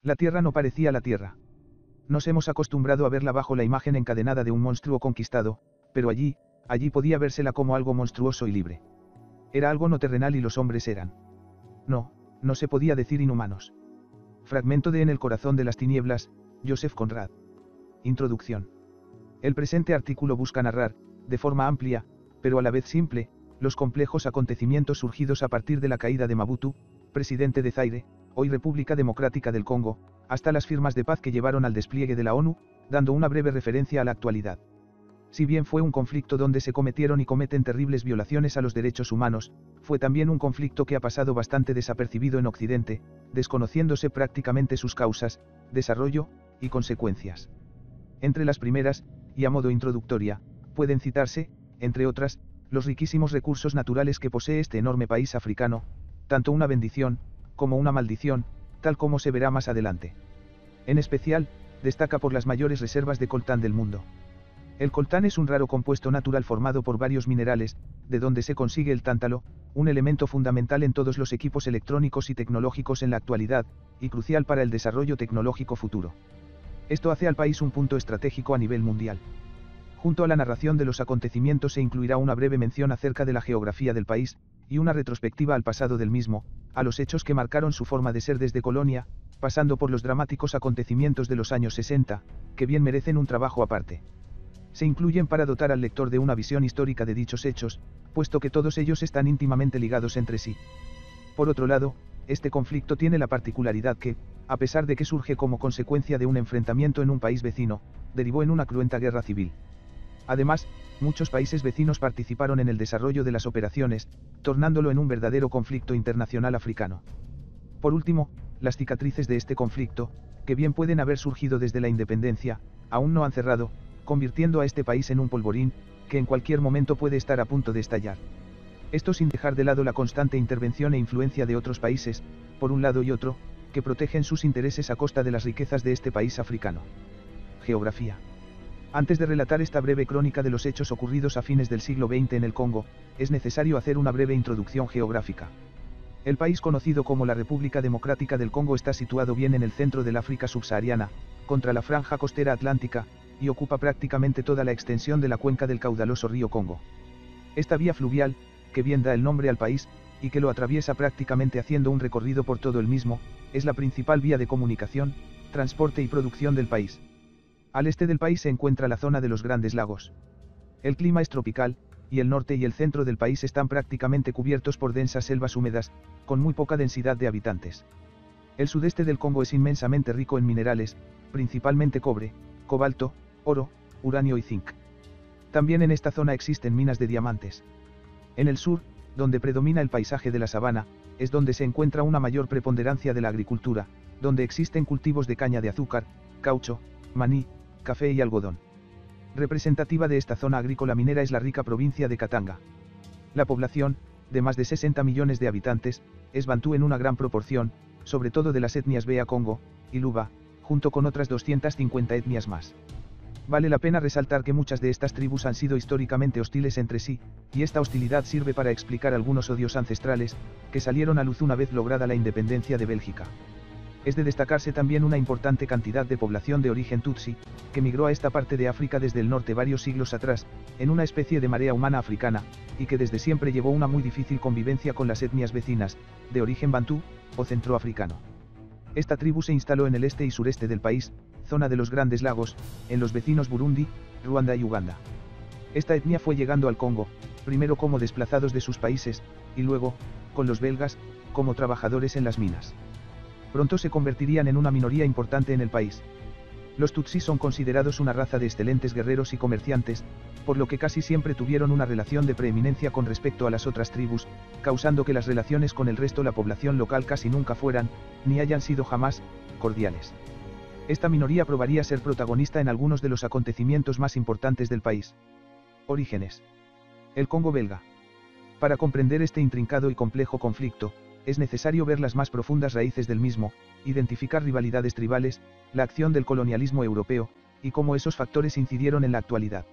La Tierra no parecía la Tierra. Nos hemos acostumbrado a verla bajo la imagen encadenada de un monstruo conquistado, pero allí podía vérsela como algo monstruoso y libre. Era algo no terrenal y los hombres eran. No se podía decir inhumanos. Fragmento de En el corazón de las tinieblas, Joseph Conrad. Introducción. El presente artículo busca narrar, de forma amplia, pero a la vez simple, los complejos acontecimientos surgidos a partir de la caída de Mobutu, presidente de Zaire, hoy República Democrática del Congo, hasta las firmas de paz que llevaron al despliegue de la ONU, dando una breve referencia a la actualidad. Si bien fue un conflicto donde se cometieron y cometen terribles violaciones a los derechos humanos, fue también un conflicto que ha pasado bastante desapercibido en Occidente, desconociéndose prácticamente sus causas, desarrollo y consecuencias. Entre las primeras, y a modo introductoria, pueden citarse, entre otras, los riquísimos recursos naturales que posee este enorme país africano, tanto una bendición, como una maldición, tal como se verá más adelante. En especial, destaca por las mayores reservas de coltán del mundo. El coltán es un raro compuesto natural formado por varios minerales, de donde se consigue el tántalo, un elemento fundamental en todos los equipos electrónicos y tecnológicos en la actualidad, y crucial para el desarrollo tecnológico futuro. Esto hace al país un punto estratégico a nivel mundial. Junto a la narración de los acontecimientos se incluirá una breve mención acerca de la geografía del país, y una retrospectiva al pasado del mismo, a los hechos que marcaron su forma de ser desde colonia, pasando por los dramáticos acontecimientos de los años 60, que bien merecen un trabajo aparte. Se incluyen para dotar al lector de una visión histórica de dichos hechos, puesto que todos ellos están íntimamente ligados entre sí. Por otro lado, este conflicto tiene la particularidad que, a pesar de que surge como consecuencia de un enfrentamiento en un país vecino, derivó en una cruenta guerra civil. Además, muchos países vecinos participaron en el desarrollo de las operaciones, tornándolo en un verdadero conflicto internacional africano. Por último, las cicatrices de este conflicto, que bien pueden haber surgido desde la independencia, aún no han cerrado, convirtiendo a este país en un polvorín, que en cualquier momento puede estar a punto de estallar. Esto sin dejar de lado la constante intervención e influencia de otros países, por un lado y otro, que protegen sus intereses a costa de las riquezas de este país africano. Geografía. Antes de relatar esta breve crónica de los hechos ocurridos a fines del siglo XX en el Congo, es necesario hacer una breve introducción geográfica. El país conocido como la República Democrática del Congo está situado bien en el centro del África subsahariana, contra la franja costera atlántica, y ocupa prácticamente toda la extensión de la cuenca del caudaloso río Congo. Esta vía fluvial, que bien da el nombre al país, y que lo atraviesa prácticamente haciendo un recorrido por todo el mismo, es la principal vía de comunicación, transporte y producción del país. Al este del país se encuentra la zona de los Grandes Lagos. El clima es tropical, y el norte y el centro del país están prácticamente cubiertos por densas selvas húmedas, con muy poca densidad de habitantes. El sudeste del Congo es inmensamente rico en minerales, principalmente cobre, cobalto, oro, uranio y zinc. También en esta zona existen minas de diamantes. En el sur, donde predomina el paisaje de la sabana, es donde se encuentra una mayor preponderancia de la agricultura, donde existen cultivos de caña de azúcar, caucho, maní, café y algodón. Representativa de esta zona agrícola minera es la rica provincia de Katanga. La población, de más de 60 millones de habitantes, es bantú en una gran proporción, sobre todo de las etnias Bea Congo y Luba, junto con otras 250 etnias más. Vale la pena resaltar que muchas de estas tribus han sido históricamente hostiles entre sí, y esta hostilidad sirve para explicar algunos odios ancestrales, que salieron a luz una vez lograda la independencia de Bélgica. Es de destacarse también una importante cantidad de población de origen Tutsi, que migró a esta parte de África desde el norte varios siglos atrás, en una especie de marea humana africana, y que desde siempre llevó una muy difícil convivencia con las etnias vecinas, de origen bantú, o centroafricano. Esta tribu se instaló en el este y sureste del país, zona de los Grandes Lagos, en los vecinos Burundi, Ruanda y Uganda. Esta etnia fue llegando al Congo, primero como desplazados de sus países, y luego, con los belgas, como trabajadores en las minas. Pronto se convertirían en una minoría importante en el país. Los Tutsis son considerados una raza de excelentes guerreros y comerciantes, por lo que casi siempre tuvieron una relación de preeminencia con respecto a las otras tribus, causando que las relaciones con el resto de la población local casi nunca fueran, ni hayan sido jamás, cordiales. Esta minoría probaría ser protagonista en algunos de los acontecimientos más importantes del país. Orígenes. El Congo belga. Para comprender este intrincado y complejo conflicto, es necesario ver las más profundas raíces del mismo, identificar rivalidades tribales, la acción del colonialismo europeo, y cómo esos factores incidieron en la actualidad.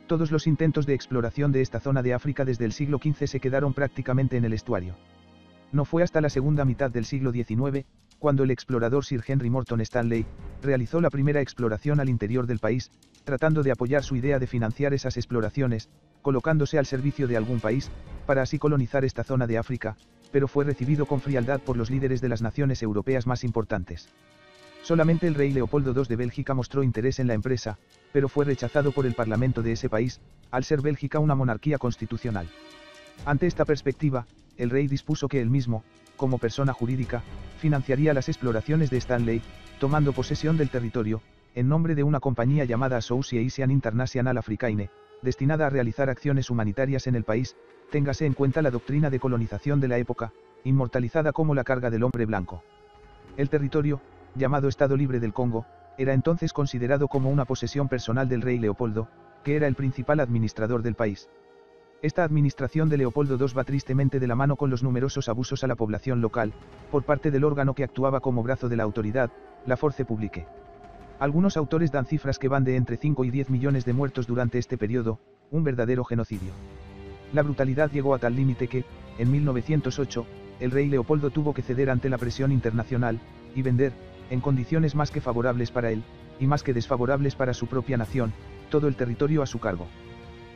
Todos los intentos de exploración de esta zona de África desde el siglo XV se quedaron prácticamente en el estuario. No fue hasta la segunda mitad del siglo XIX, cuando el explorador Sir Henry Morton Stanley realizó la primera exploración al interior del país, tratando de apoyar su idea de financiar esas exploraciones, colocándose al servicio de algún país, para así colonizar esta zona de África, pero fue recibido con frialdad por los líderes de las naciones europeas más importantes. Solamente el rey Leopoldo II de Bélgica mostró interés en la empresa, pero fue rechazado por el parlamento de ese país, al ser Bélgica una monarquía constitucional. Ante esta perspectiva, el rey dispuso que él mismo, como persona jurídica, financiaría las exploraciones de Stanley, tomando posesión del territorio, en nombre de una compañía llamada Association International Africaine, destinada a realizar acciones humanitarias en el país. Téngase en cuenta la doctrina de colonización de la época, inmortalizada como la carga del hombre blanco. El territorio, llamado Estado Libre del Congo, era entonces considerado como una posesión personal del rey Leopoldo, que era el principal administrador del país. Esta administración de Leopoldo II va tristemente de la mano con los numerosos abusos a la población local, por parte del órgano que actuaba como brazo de la autoridad, la Force Publique. Algunos autores dan cifras que van de entre 5 y 10 millones de muertos durante este periodo, un verdadero genocidio. La brutalidad llegó a tal límite que, en 1908, el rey Leopoldo tuvo que ceder ante la presión internacional, y vender, en condiciones más que favorables para él, y más que desfavorables para su propia nación, todo el territorio a su cargo.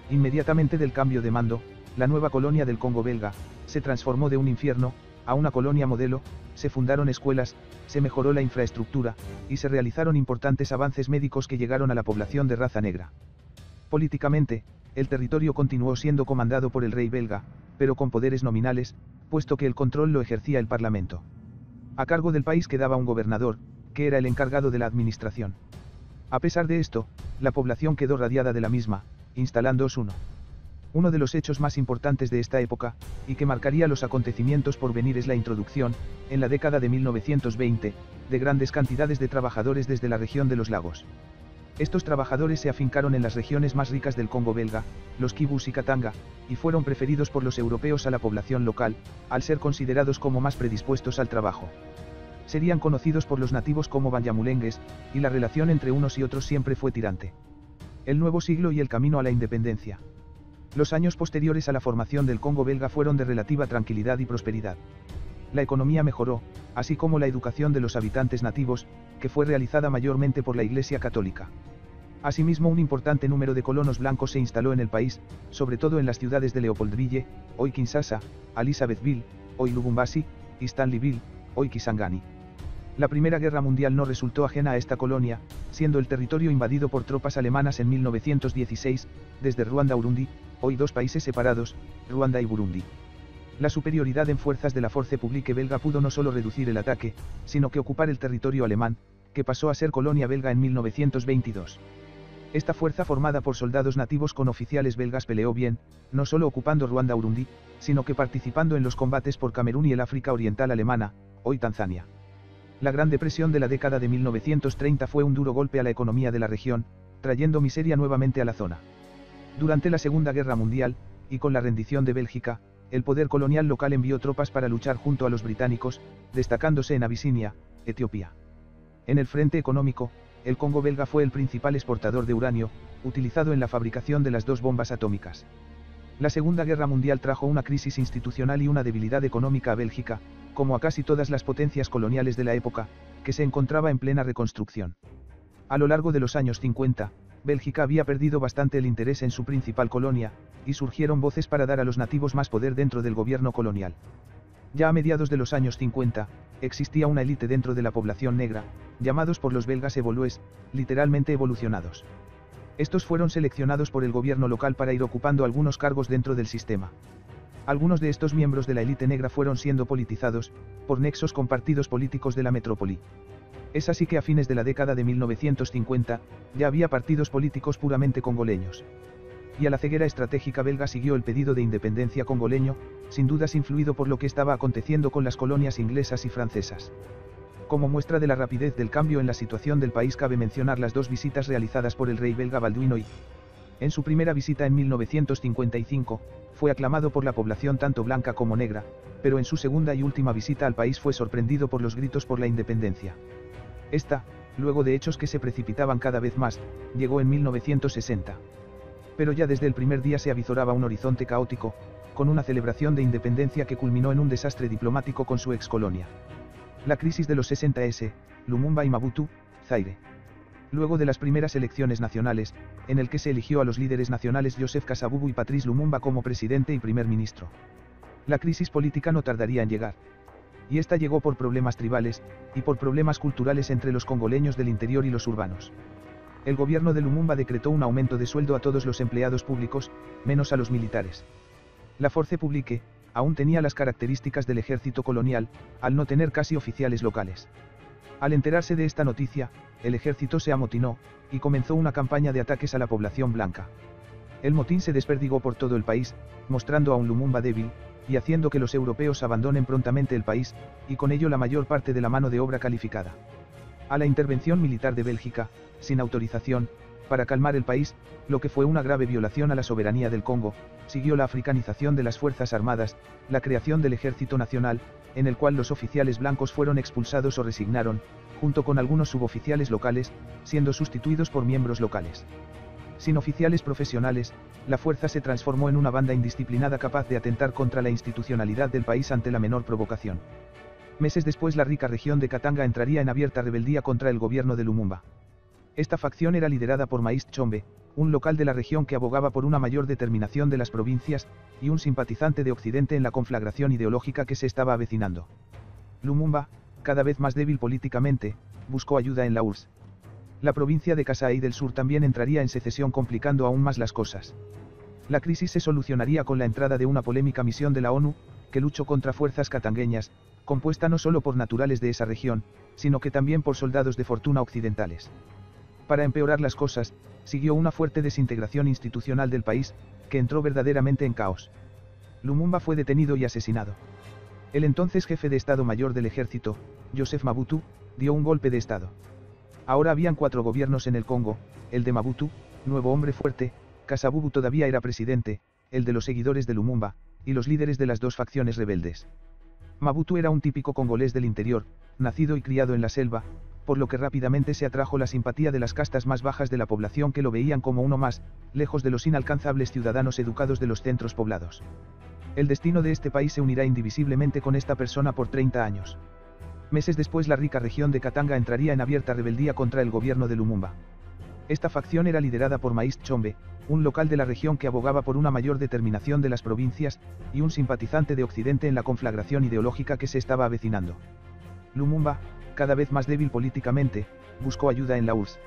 Inmediatamente del cambio de mando, la nueva colonia del Congo belga, se transformó de un infierno, a una colonia modelo, se fundaron escuelas, se mejoró la infraestructura, y se realizaron importantes avances médicos que llegaron a la población de raza negra. Políticamente, el territorio continuó siendo comandado por el rey belga, pero con poderes nominales, puesto que el control lo ejercía el Parlamento. A cargo del país quedaba un gobernador, que era el encargado de la administración. A pesar de esto, la población quedó radiada de la misma, instalándose uno de los hechos más importantes de esta época, y que marcaría los acontecimientos por venir es la introducción, en la década de 1920, de grandes cantidades de trabajadores desde la región de los lagos. Estos trabajadores se afincaron en las regiones más ricas del Congo belga, los Kibus y Katanga, y fueron preferidos por los europeos a la población local, al ser considerados como más predispuestos al trabajo. Serían conocidos por los nativos como banyamulengues, y la relación entre unos y otros siempre fue tirante. El nuevo siglo y el camino a la independencia. Los años posteriores a la formación del Congo belga fueron de relativa tranquilidad y prosperidad. La economía mejoró, así como la educación de los habitantes nativos, que fue realizada mayormente por la Iglesia Católica. Asimismo, un importante número de colonos blancos se instaló en el país, sobre todo en las ciudades de Leopoldville, hoy Kinshasa, Elizabethville, hoy Lubumbashi, y Stanleyville, hoy Kisangani. La Primera Guerra Mundial no resultó ajena a esta colonia, siendo el territorio invadido por tropas alemanas en 1916, desde Ruanda a Burundi, hoy dos países separados, Ruanda y Burundi. La superioridad en fuerzas de la Force Publique belga pudo no solo reducir el ataque, sino que ocupar el territorio alemán, que pasó a ser colonia belga en 1922. Esta fuerza formada por soldados nativos con oficiales belgas peleó bien, no solo ocupando Ruanda-Urundi, sino que participando en los combates por Camerún y el África Oriental Alemana, hoy Tanzania. La Gran Depresión de la década de 1930 fue un duro golpe a la economía de la región, trayendo miseria nuevamente a la zona. Durante la Segunda Guerra Mundial, y con la rendición de Bélgica, el poder colonial local envió tropas para luchar junto a los británicos, destacándose en Abisinia, Etiopía. En el frente económico, el Congo belga fue el principal exportador de uranio, utilizado en la fabricación de las dos bombas atómicas. La Segunda Guerra Mundial trajo una crisis institucional y una debilidad económica a Bélgica, como a casi todas las potencias coloniales de la época, que se encontraba en plena reconstrucción. A lo largo de los años 50, Bélgica había perdido bastante el interés en su principal colonia, y surgieron voces para dar a los nativos más poder dentro del gobierno colonial. Ya a mediados de los años 50, existía una élite dentro de la población negra, llamados por los belgas evolués, literalmente evolucionados. Estos fueron seleccionados por el gobierno local para ir ocupando algunos cargos dentro del sistema. Algunos de estos miembros de la élite negra fueron siendo politizados, por nexos con partidos políticos de la metrópoli. Es así que a fines de la década de 1950, ya había partidos políticos puramente congoleños. Y a la ceguera estratégica belga siguió el pedido de independencia congoleño, sin dudas influido por lo que estaba aconteciendo con las colonias inglesas y francesas. Como muestra de la rapidez del cambio en la situación del país cabe mencionar las dos visitas realizadas por el rey belga Balduino I. En su primera visita en 1955, fue aclamado por la población tanto blanca como negra, pero en su segunda y última visita al país fue sorprendido por los gritos por la independencia. Esta, luego de hechos que se precipitaban cada vez más, llegó en 1960. Pero ya desde el primer día se avizoraba un horizonte caótico, con una celebración de independencia que culminó en un desastre diplomático con su ex colonia. La crisis de los 60s, Lumumba y Mobutu, Zaire. Luego de las primeras elecciones nacionales, en el que se eligió a los líderes nacionales Joseph Kasavubu y Patrice Lumumba como presidente y primer ministro. La crisis política no tardaría en llegar. Y esta llegó por problemas tribales, y por problemas culturales entre los congoleños del interior y los urbanos. El gobierno de Lumumba decretó un aumento de sueldo a todos los empleados públicos, menos a los militares. La Force Publique aún tenía las características del ejército colonial, al no tener casi oficiales locales. Al enterarse de esta noticia, el ejército se amotinó, y comenzó una campaña de ataques a la población blanca. El motín se desperdigó por todo el país, mostrando a un Lumumba débil, y haciendo que los europeos abandonen prontamente el país, y con ello la mayor parte de la mano de obra calificada. A la intervención militar de Bélgica, sin autorización, para calmar el país, lo que fue una grave violación a la soberanía del Congo, siguió la africanización de las Fuerzas Armadas, la creación del Ejército Nacional, en el cual los oficiales blancos fueron expulsados o resignaron, junto con algunos suboficiales locales, siendo sustituidos por miembros locales. Sin oficiales profesionales, la fuerza se transformó en una banda indisciplinada capaz de atentar contra la institucionalidad del país ante la menor provocación. Meses después la rica región de Katanga entraría en abierta rebeldía contra el gobierno de Lumumba. Esta facción era liderada por Maïs Tshombe, un local de la región que abogaba por una mayor determinación de las provincias, y un simpatizante de Occidente en la conflagración ideológica que se estaba avecinando. Lumumba, cada vez más débil políticamente, buscó ayuda en la URSS. La provincia de Kasai del Sur también entraría en secesión complicando aún más las cosas. La crisis se solucionaría con la entrada de una polémica misión de la ONU, que luchó contra fuerzas katangueñas, compuesta no solo por naturales de esa región, sino que también por soldados de fortuna occidentales. Para empeorar las cosas, siguió una fuerte desintegración institucional del país, que entró verdaderamente en caos. Lumumba fue detenido y asesinado. El entonces jefe de Estado Mayor del Ejército, Joseph Mobutu, dio un golpe de Estado. Ahora habían 4 gobiernos en el Congo, el de Mobutu, nuevo hombre fuerte, Kasavubu todavía era presidente, el de los seguidores de Lumumba, y los líderes de las 2 facciones rebeldes. Mobutu era un típico congolés del interior, nacido y criado en la selva, por lo que rápidamente se atrajo la simpatía de las castas más bajas de la población que lo veían como uno más, lejos de los inalcanzables ciudadanos educados de los centros poblados. El destino de este país se unirá indivisiblemente con esta persona por 30 años. Meses después la rica región de Katanga entraría en abierta rebeldía contra el gobierno de Lumumba. Esta facción era liderada por Maïs Tshombe, un local de la región que abogaba por una mayor determinación de las provincias, y un simpatizante de Occidente en la conflagración ideológica que se estaba avecinando. Lumumba, cada vez más débil políticamente, buscó ayuda en la URSS.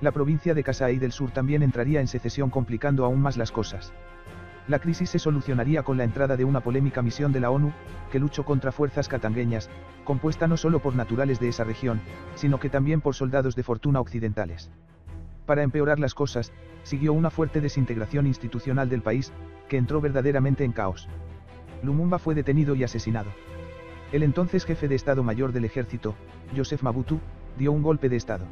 La provincia de Kasai del Sur también entraría en secesión complicando aún más las cosas. La crisis se solucionaría con la entrada de una polémica misión de la ONU, que luchó contra fuerzas katangueñas, compuesta no solo por naturales de esa región, sino que también por soldados de fortuna occidentales. Para empeorar las cosas, siguió una fuerte desintegración institucional del país, que entró verdaderamente en caos. Lumumba fue detenido y asesinado. El entonces jefe de Estado Mayor del Ejército, Joseph Mobutu, dio un golpe de Estado.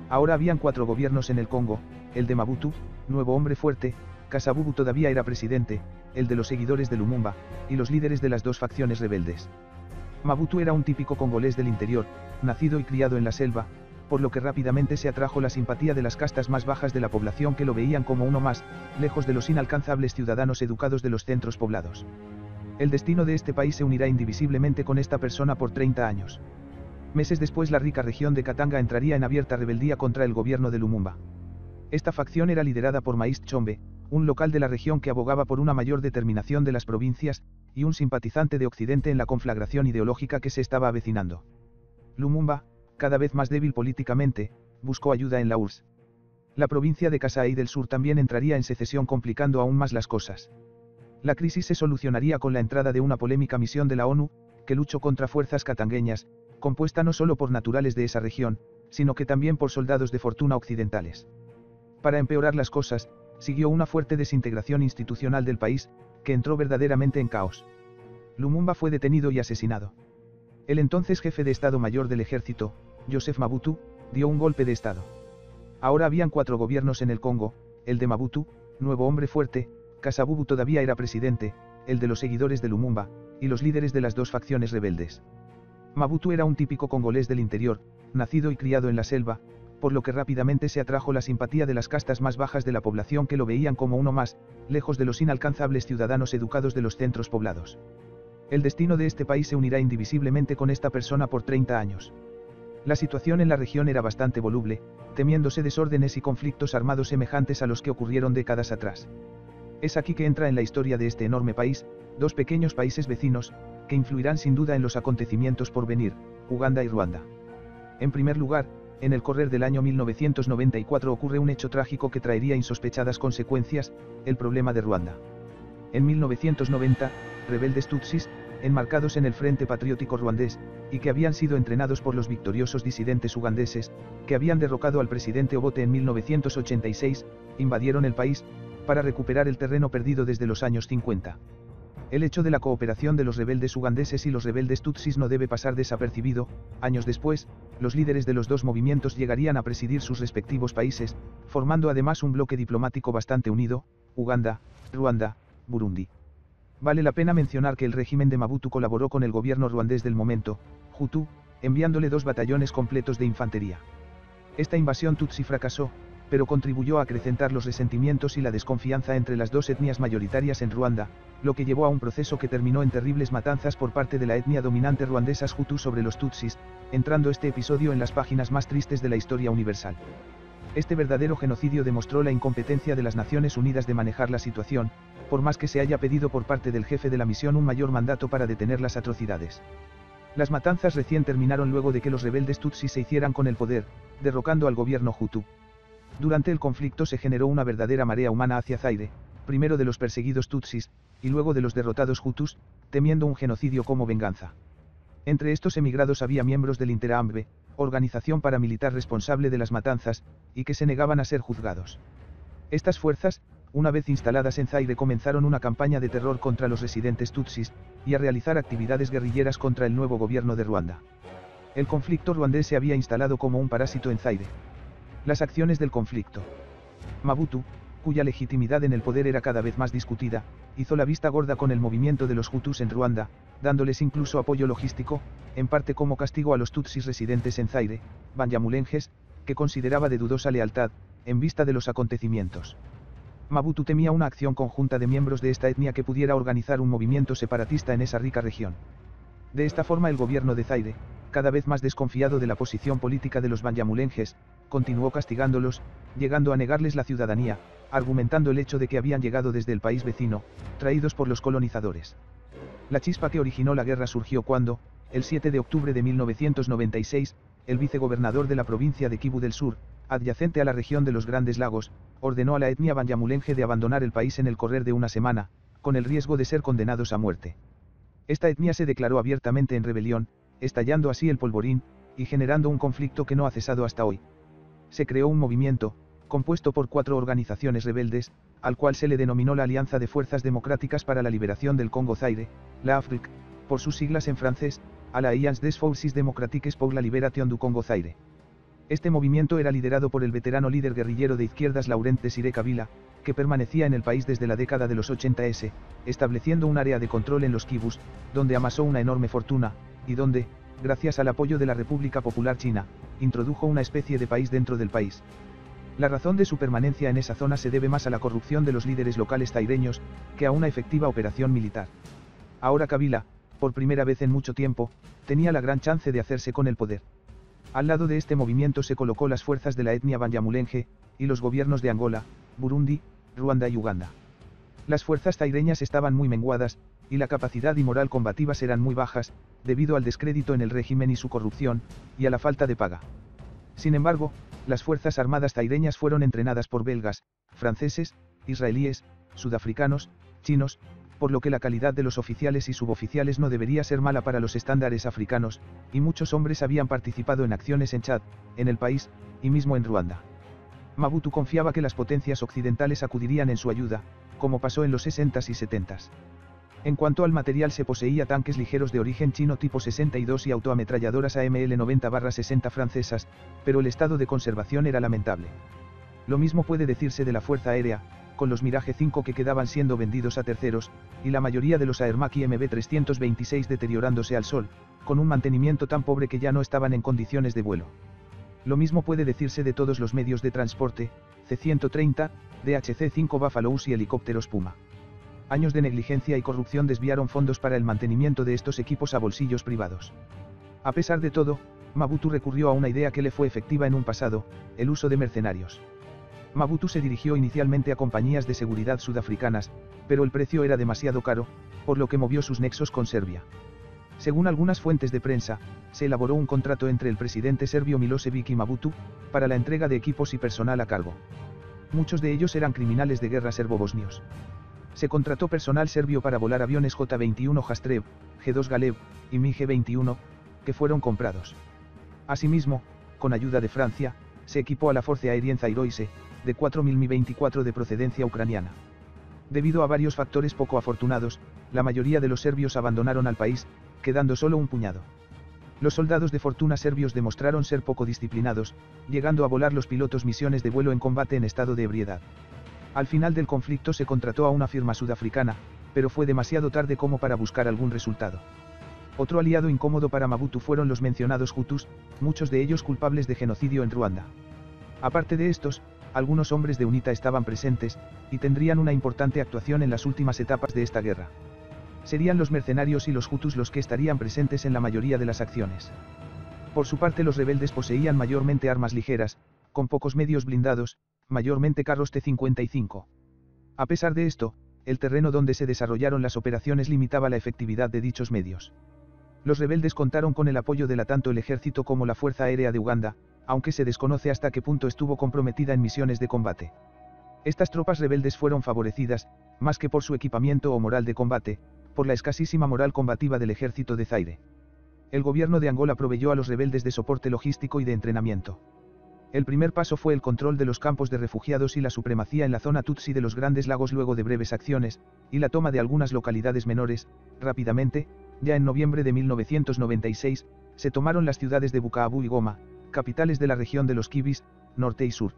Ahora habían 4 gobiernos en el Congo, el de Mobutu, nuevo hombre fuerte, Kasavubu todavía era presidente, el de los seguidores de Lumumba, y los líderes de las 2 facciones rebeldes. Mobutu era un típico congolés del interior, nacido y criado en la selva, por lo que rápidamente se atrajo la simpatía de las castas más bajas de la población que lo veían como uno más, lejos de los inalcanzables ciudadanos educados de los centros poblados. El destino de este país se unirá indivisiblemente con esta persona por 30 años. Meses después la rica región de Katanga entraría en abierta rebeldía contra el gobierno de Lumumba. Esta facción era liderada por Maïs Tshombe, un local de la región que abogaba por una mayor determinación de las provincias, y un simpatizante de Occidente en la conflagración ideológica que se estaba avecinando. Lumumba, cada vez más débil políticamente, buscó ayuda en la URSS. La provincia de Kasai del Sur también entraría en secesión complicando aún más las cosas. La crisis se solucionaría con la entrada de una polémica misión de la ONU, que luchó contra fuerzas katangueñas, compuesta no solo por naturales de esa región, sino que también por soldados de fortuna occidentales. Para empeorar las cosas, siguió una fuerte desintegración institucional del país, que entró verdaderamente en caos. Lumumba fue detenido y asesinado. El entonces jefe de Estado Mayor del Ejército, Joseph Mobutu, dio un golpe de Estado. Ahora habían 4 gobiernos en el Congo, el de Mobutu, nuevo hombre fuerte, Kasavubu todavía era presidente, el de los seguidores de Lumumba, y los líderes de las 2 facciones rebeldes. Mobutu era un típico congolés del interior, nacido y criado en la selva, por lo que rápidamente se atrajo la simpatía de las castas más bajas de la población que lo veían como uno más, lejos de los inalcanzables ciudadanos educados de los centros poblados. El destino de este país se unirá indivisiblemente con esta persona por 30 años. La situación en la región era bastante voluble, temiéndose desórdenes y conflictos armados semejantes a los que ocurrieron décadas atrás. Es aquí que entra en la historia de este enorme país, dos pequeños países vecinos, que influirán sin duda en los acontecimientos por venir, Uganda y Ruanda. En primer lugar, en el correr del año 1994 ocurre un hecho trágico que traería insospechadas consecuencias, el problema de Ruanda. En 1990, rebeldes tutsis, enmarcados en el Frente Patriótico Ruandés, y que habían sido entrenados por los victoriosos disidentes ugandeses, que habían derrocado al presidente Obote en 1986, invadieron el país, para recuperar el terreno perdido desde los años 50. El hecho de la cooperación de los rebeldes ugandeses y los rebeldes tutsis no debe pasar desapercibido. Años después, los líderes de los dos movimientos llegarían a presidir sus respectivos países, formando además un bloque diplomático bastante unido, Uganda, Ruanda, Burundi. Vale la pena mencionar que el régimen de Mobutu colaboró con el gobierno ruandés del momento, Hutu, enviándole 2 batallones completos de infantería. Esta invasión tutsi fracasó, pero contribuyó a acrecentar los resentimientos y la desconfianza entre las dos etnias mayoritarias en Ruanda, lo que llevó a un proceso que terminó en terribles matanzas por parte de la etnia dominante ruandesa Hutu sobre los tutsis, entrando este episodio en las páginas más tristes de la historia universal. Este verdadero genocidio demostró la incompetencia de las Naciones Unidas de manejar la situación, por más que se haya pedido por parte del jefe de la misión un mayor mandato para detener las atrocidades. Las matanzas recién terminaron luego de que los rebeldes tutsis se hicieran con el poder, derrocando al gobierno Hutu. Durante el conflicto se generó una verdadera marea humana hacia Zaire, primero de los perseguidos tutsis, y luego de los derrotados Hutus, temiendo un genocidio como venganza. Entre estos emigrados había miembros del Interahamwe, organización paramilitar responsable de las matanzas, y que se negaban a ser juzgados. Estas fuerzas, una vez instaladas en Zaire, comenzaron una campaña de terror contra los residentes tutsis, y a realizar actividades guerrilleras contra el nuevo gobierno de Ruanda. El conflicto ruandés se había instalado como un parásito en Zaire. Las acciones del conflicto. Mobutu, cuya legitimidad en el poder era cada vez más discutida, hizo la vista gorda con el movimiento de los Hutus en Ruanda, dándoles incluso apoyo logístico, en parte como castigo a los tutsis residentes en Zaire, Banyamulenges, que consideraba de dudosa lealtad, en vista de los acontecimientos. Mobutu temía una acción conjunta de miembros de esta etnia que pudiera organizar un movimiento separatista en esa rica región. De esta forma el gobierno de Zaire, cada vez más desconfiado de la posición política de los Banyamulenges, continuó castigándolos, llegando a negarles la ciudadanía, argumentando el hecho de que habían llegado desde el país vecino, traídos por los colonizadores. La chispa que originó la guerra surgió cuando, el 7 de octubre de 1996, el vicegobernador de la provincia de Kivu del Sur, adyacente a la región de los Grandes Lagos, ordenó a la etnia banyamulenge de abandonar el país en el correr de una semana, con el riesgo de ser condenados a muerte. Esta etnia se declaró abiertamente en rebelión, estallando así el polvorín, y generando un conflicto que no ha cesado hasta hoy. Se creó un movimiento, compuesto por 4 organizaciones rebeldes, al cual se le denominó la Alianza de Fuerzas Democráticas para la Liberación del Congo Zaire, la AFRIC, por sus siglas en francés, a la Alliance des Forces Démocratiques pour la Libération du Congo Zaire. Este movimiento era liderado por el veterano líder guerrillero de izquierdas Laurent Désiré Kabila, que permanecía en el país desde la década de los 80s, estableciendo un área de control en los Kivus, donde amasó una enorme fortuna, y donde, gracias al apoyo de la República Popular China, introdujo una especie de país dentro del país. La razón de su permanencia en esa zona se debe más a la corrupción de los líderes locales zaireños, que a una efectiva operación militar. Ahora Kabila, por primera vez en mucho tiempo, tenía la gran chance de hacerse con el poder. Al lado de este movimiento se colocó las fuerzas de la etnia banyamulenge, y los gobiernos de Angola, Burundi, Ruanda y Uganda. Las fuerzas zaireñas estaban muy menguadas, y la capacidad y moral combativas eran muy bajas, debido al descrédito en el régimen y su corrupción, y a la falta de paga. Sin embargo, las fuerzas armadas zaireñas fueron entrenadas por belgas, franceses, israelíes, sudafricanos, chinos, por lo que la calidad de los oficiales y suboficiales no debería ser mala para los estándares africanos, y muchos hombres habían participado en acciones en Chad, en el país, y mismo en Ruanda. Mobutu confiaba que las potencias occidentales acudirían en su ayuda, como pasó en los 60s y 70s. En cuanto al material, se poseía tanques ligeros de origen chino tipo 62 y autoametralladoras AML-90/60 francesas, pero el estado de conservación era lamentable. Lo mismo puede decirse de la Fuerza Aérea, con los Mirage 5 que quedaban siendo vendidos a terceros, y la mayoría de los Aermacchi MB-326 deteriorándose al sol, con un mantenimiento tan pobre que ya no estaban en condiciones de vuelo. Lo mismo puede decirse de todos los medios de transporte, C-130, DHC-5 Buffaloes y helicópteros Puma. Años de negligencia y corrupción desviaron fondos para el mantenimiento de estos equipos a bolsillos privados. A pesar de todo, Mobutu recurrió a una idea que le fue efectiva en un pasado, el uso de mercenarios. Mobutu se dirigió inicialmente a compañías de seguridad sudafricanas, pero el precio era demasiado caro, por lo que movió sus nexos con Serbia. Según algunas fuentes de prensa, se elaboró un contrato entre el presidente serbio Milošević y Mobutu, para la entrega de equipos y personal a cargo. Muchos de ellos eran criminales de guerra serbo-bosnios. Se contrató personal serbio para volar aviones J-21 Jastrev, G-2 Galev, y MiG-21, que fueron comprados. Asimismo, con ayuda de Francia, se equipó a la Force Aérienne Zairoise, de 4.000 Mi-24 de procedencia ucraniana. Debido a varios factores poco afortunados, la mayoría de los serbios abandonaron al país, quedando solo un puñado. Los soldados de fortuna serbios demostraron ser poco disciplinados, llegando a volar los pilotos misiones de vuelo en combate en estado de ebriedad. Al final del conflicto se contrató a una firma sudafricana, pero fue demasiado tarde como para buscar algún resultado. Otro aliado incómodo para Mobutu fueron los mencionados Hutus, muchos de ellos culpables de genocidio en Ruanda. Aparte de estos, algunos hombres de UNITA estaban presentes, y tendrían una importante actuación en las últimas etapas de esta guerra. Serían los mercenarios y los Hutus los que estarían presentes en la mayoría de las acciones. Por su parte los rebeldes poseían mayormente armas ligeras, con pocos medios blindados, mayormente carros T-55. A pesar de esto, el terreno donde se desarrollaron las operaciones limitaba la efectividad de dichos medios. Los rebeldes contaron con el apoyo de tanto el ejército como la Fuerza Aérea de Uganda, aunque se desconoce hasta qué punto estuvo comprometida en misiones de combate. Estas tropas rebeldes fueron favorecidas, más que por su equipamiento o moral de combate, por la escasísima moral combativa del ejército de Zaire. El gobierno de Angola proveyó a los rebeldes de soporte logístico y de entrenamiento. El primer paso fue el control de los campos de refugiados y la supremacía en la zona Tutsi de los Grandes Lagos luego de breves acciones, y la toma de algunas localidades menores. Rápidamente, ya en noviembre de 1996, se tomaron las ciudades de Bukavu y Goma, capitales de la región de los Kivus, norte y sur.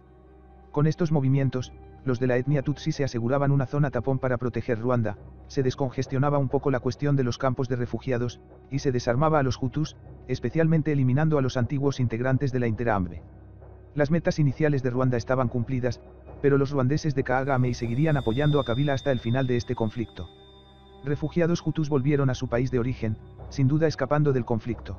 Con estos movimientos, los de la etnia Tutsi se aseguraban una zona tapón para proteger Ruanda, se descongestionaba un poco la cuestión de los campos de refugiados, y se desarmaba a los Hutus, especialmente eliminando a los antiguos integrantes de la Interahamwe. Las metas iniciales de Ruanda estaban cumplidas, pero los ruandeses de Kagame seguirían apoyando a Kabila hasta el final de este conflicto. Refugiados Hutus volvieron a su país de origen, sin duda escapando del conflicto.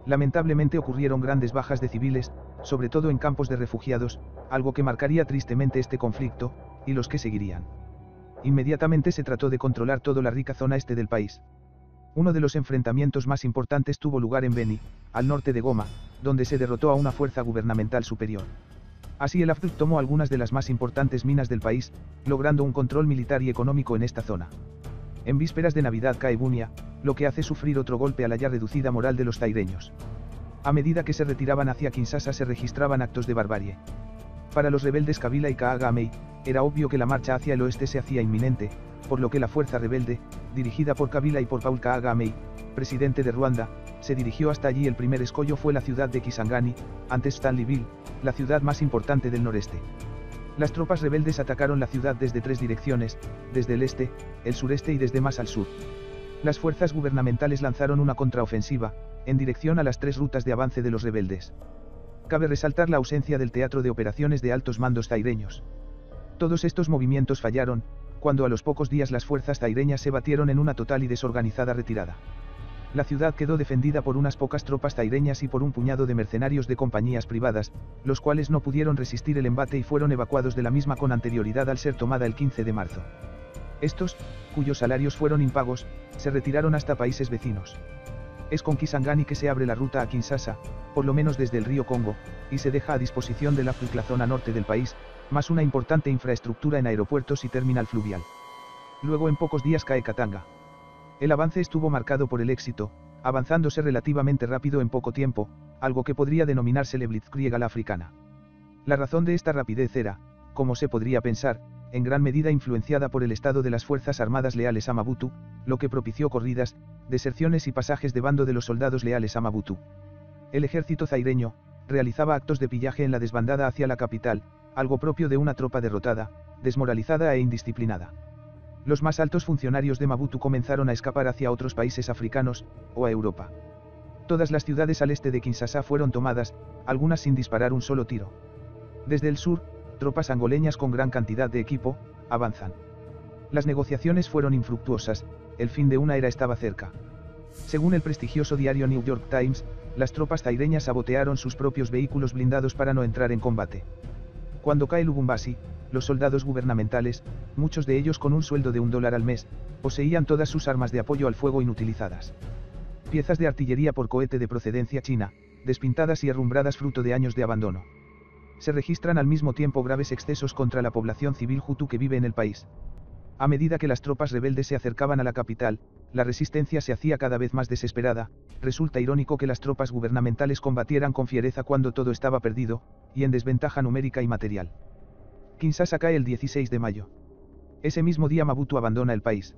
Lamentablemente ocurrieron grandes bajas de civiles, sobre todo en campos de refugiados, algo que marcaría tristemente este conflicto, y los que seguirían. Inmediatamente se trató de controlar toda la rica zona este del país. Uno de los enfrentamientos más importantes tuvo lugar en Beni, al norte de Goma, donde se derrotó a una fuerza gubernamental superior. Así el AFDUC tomó algunas de las más importantes minas del país, logrando un control militar y económico en esta zona. En vísperas de Navidad cae Bunia, lo que hace sufrir otro golpe a la ya reducida moral de los zaireños. A medida que se retiraban hacia Kinshasa se registraban actos de barbarie. Para los rebeldes Kabila y Kagame, era obvio que la marcha hacia el oeste se hacía inminente, por lo que la fuerza rebelde, dirigida por Kabila y por Paul Kagame, presidente de Ruanda, se dirigió hasta allí. El primer escollo fue la ciudad de Kisangani, antes Stanleyville, la ciudad más importante del noreste. Las tropas rebeldes atacaron la ciudad desde tres direcciones, desde el este, el sureste y desde más al sur. Las fuerzas gubernamentales lanzaron una contraofensiva, en dirección a las tres rutas de avance de los rebeldes. Cabe resaltar la ausencia del teatro de operaciones de altos mandos zaireños. Todos estos movimientos fallaron, cuando a los pocos días las fuerzas zaireñas se batieron en una total y desorganizada retirada. La ciudad quedó defendida por unas pocas tropas zaireñas y por un puñado de mercenarios de compañías privadas, los cuales no pudieron resistir el embate y fueron evacuados de la misma con anterioridad al ser tomada el 15 de marzo. Estos, cuyos salarios fueron impagos, se retiraron hasta países vecinos. Es con Kisangani que se abre la ruta a Kinshasa, por lo menos desde el río Congo, y se deja a disposición de la AFDUC la zona norte del país, más una importante infraestructura en aeropuertos y terminal fluvial. Luego en pocos días cae Katanga. El avance estuvo marcado por el éxito, avanzándose relativamente rápido en poco tiempo, algo que podría denominarse la Blitzkrieg a la africana. La razón de esta rapidez era, como se podría pensar, en gran medida influenciada por el estado de las fuerzas armadas leales a Mobutu, lo que propició corridas, deserciones y pasajes de bando de los soldados leales a Mobutu. El ejército zaireño realizaba actos de pillaje en la desbandada hacia la capital, algo propio de una tropa derrotada, desmoralizada e indisciplinada. Los más altos funcionarios de Mobutu comenzaron a escapar hacia otros países africanos, o a Europa. Todas las ciudades al este de Kinshasa fueron tomadas, algunas sin disparar un solo tiro. Desde el sur, tropas angoleñas con gran cantidad de equipo, avanzan. Las negociaciones fueron infructuosas, el fin de una era estaba cerca. Según el prestigioso diario New York Times, las tropas zaireñas sabotearon sus propios vehículos blindados para no entrar en combate. Cuando cae Lubumbashi, los soldados gubernamentales, muchos de ellos con un sueldo de $1 al mes, poseían todas sus armas de apoyo al fuego inutilizadas. Piezas de artillería por cohete de procedencia china, despintadas y herrumbradas fruto de años de abandono. Se registran al mismo tiempo graves excesos contra la población civil hutu que vive en el país. A medida que las tropas rebeldes se acercaban a la capital, la resistencia se hacía cada vez más desesperada. Resulta irónico que las tropas gubernamentales combatieran con fiereza cuando todo estaba perdido, y en desventaja numérica y material. Kinshasa cae el 16 de mayo. Ese mismo día Mobutu abandona el país.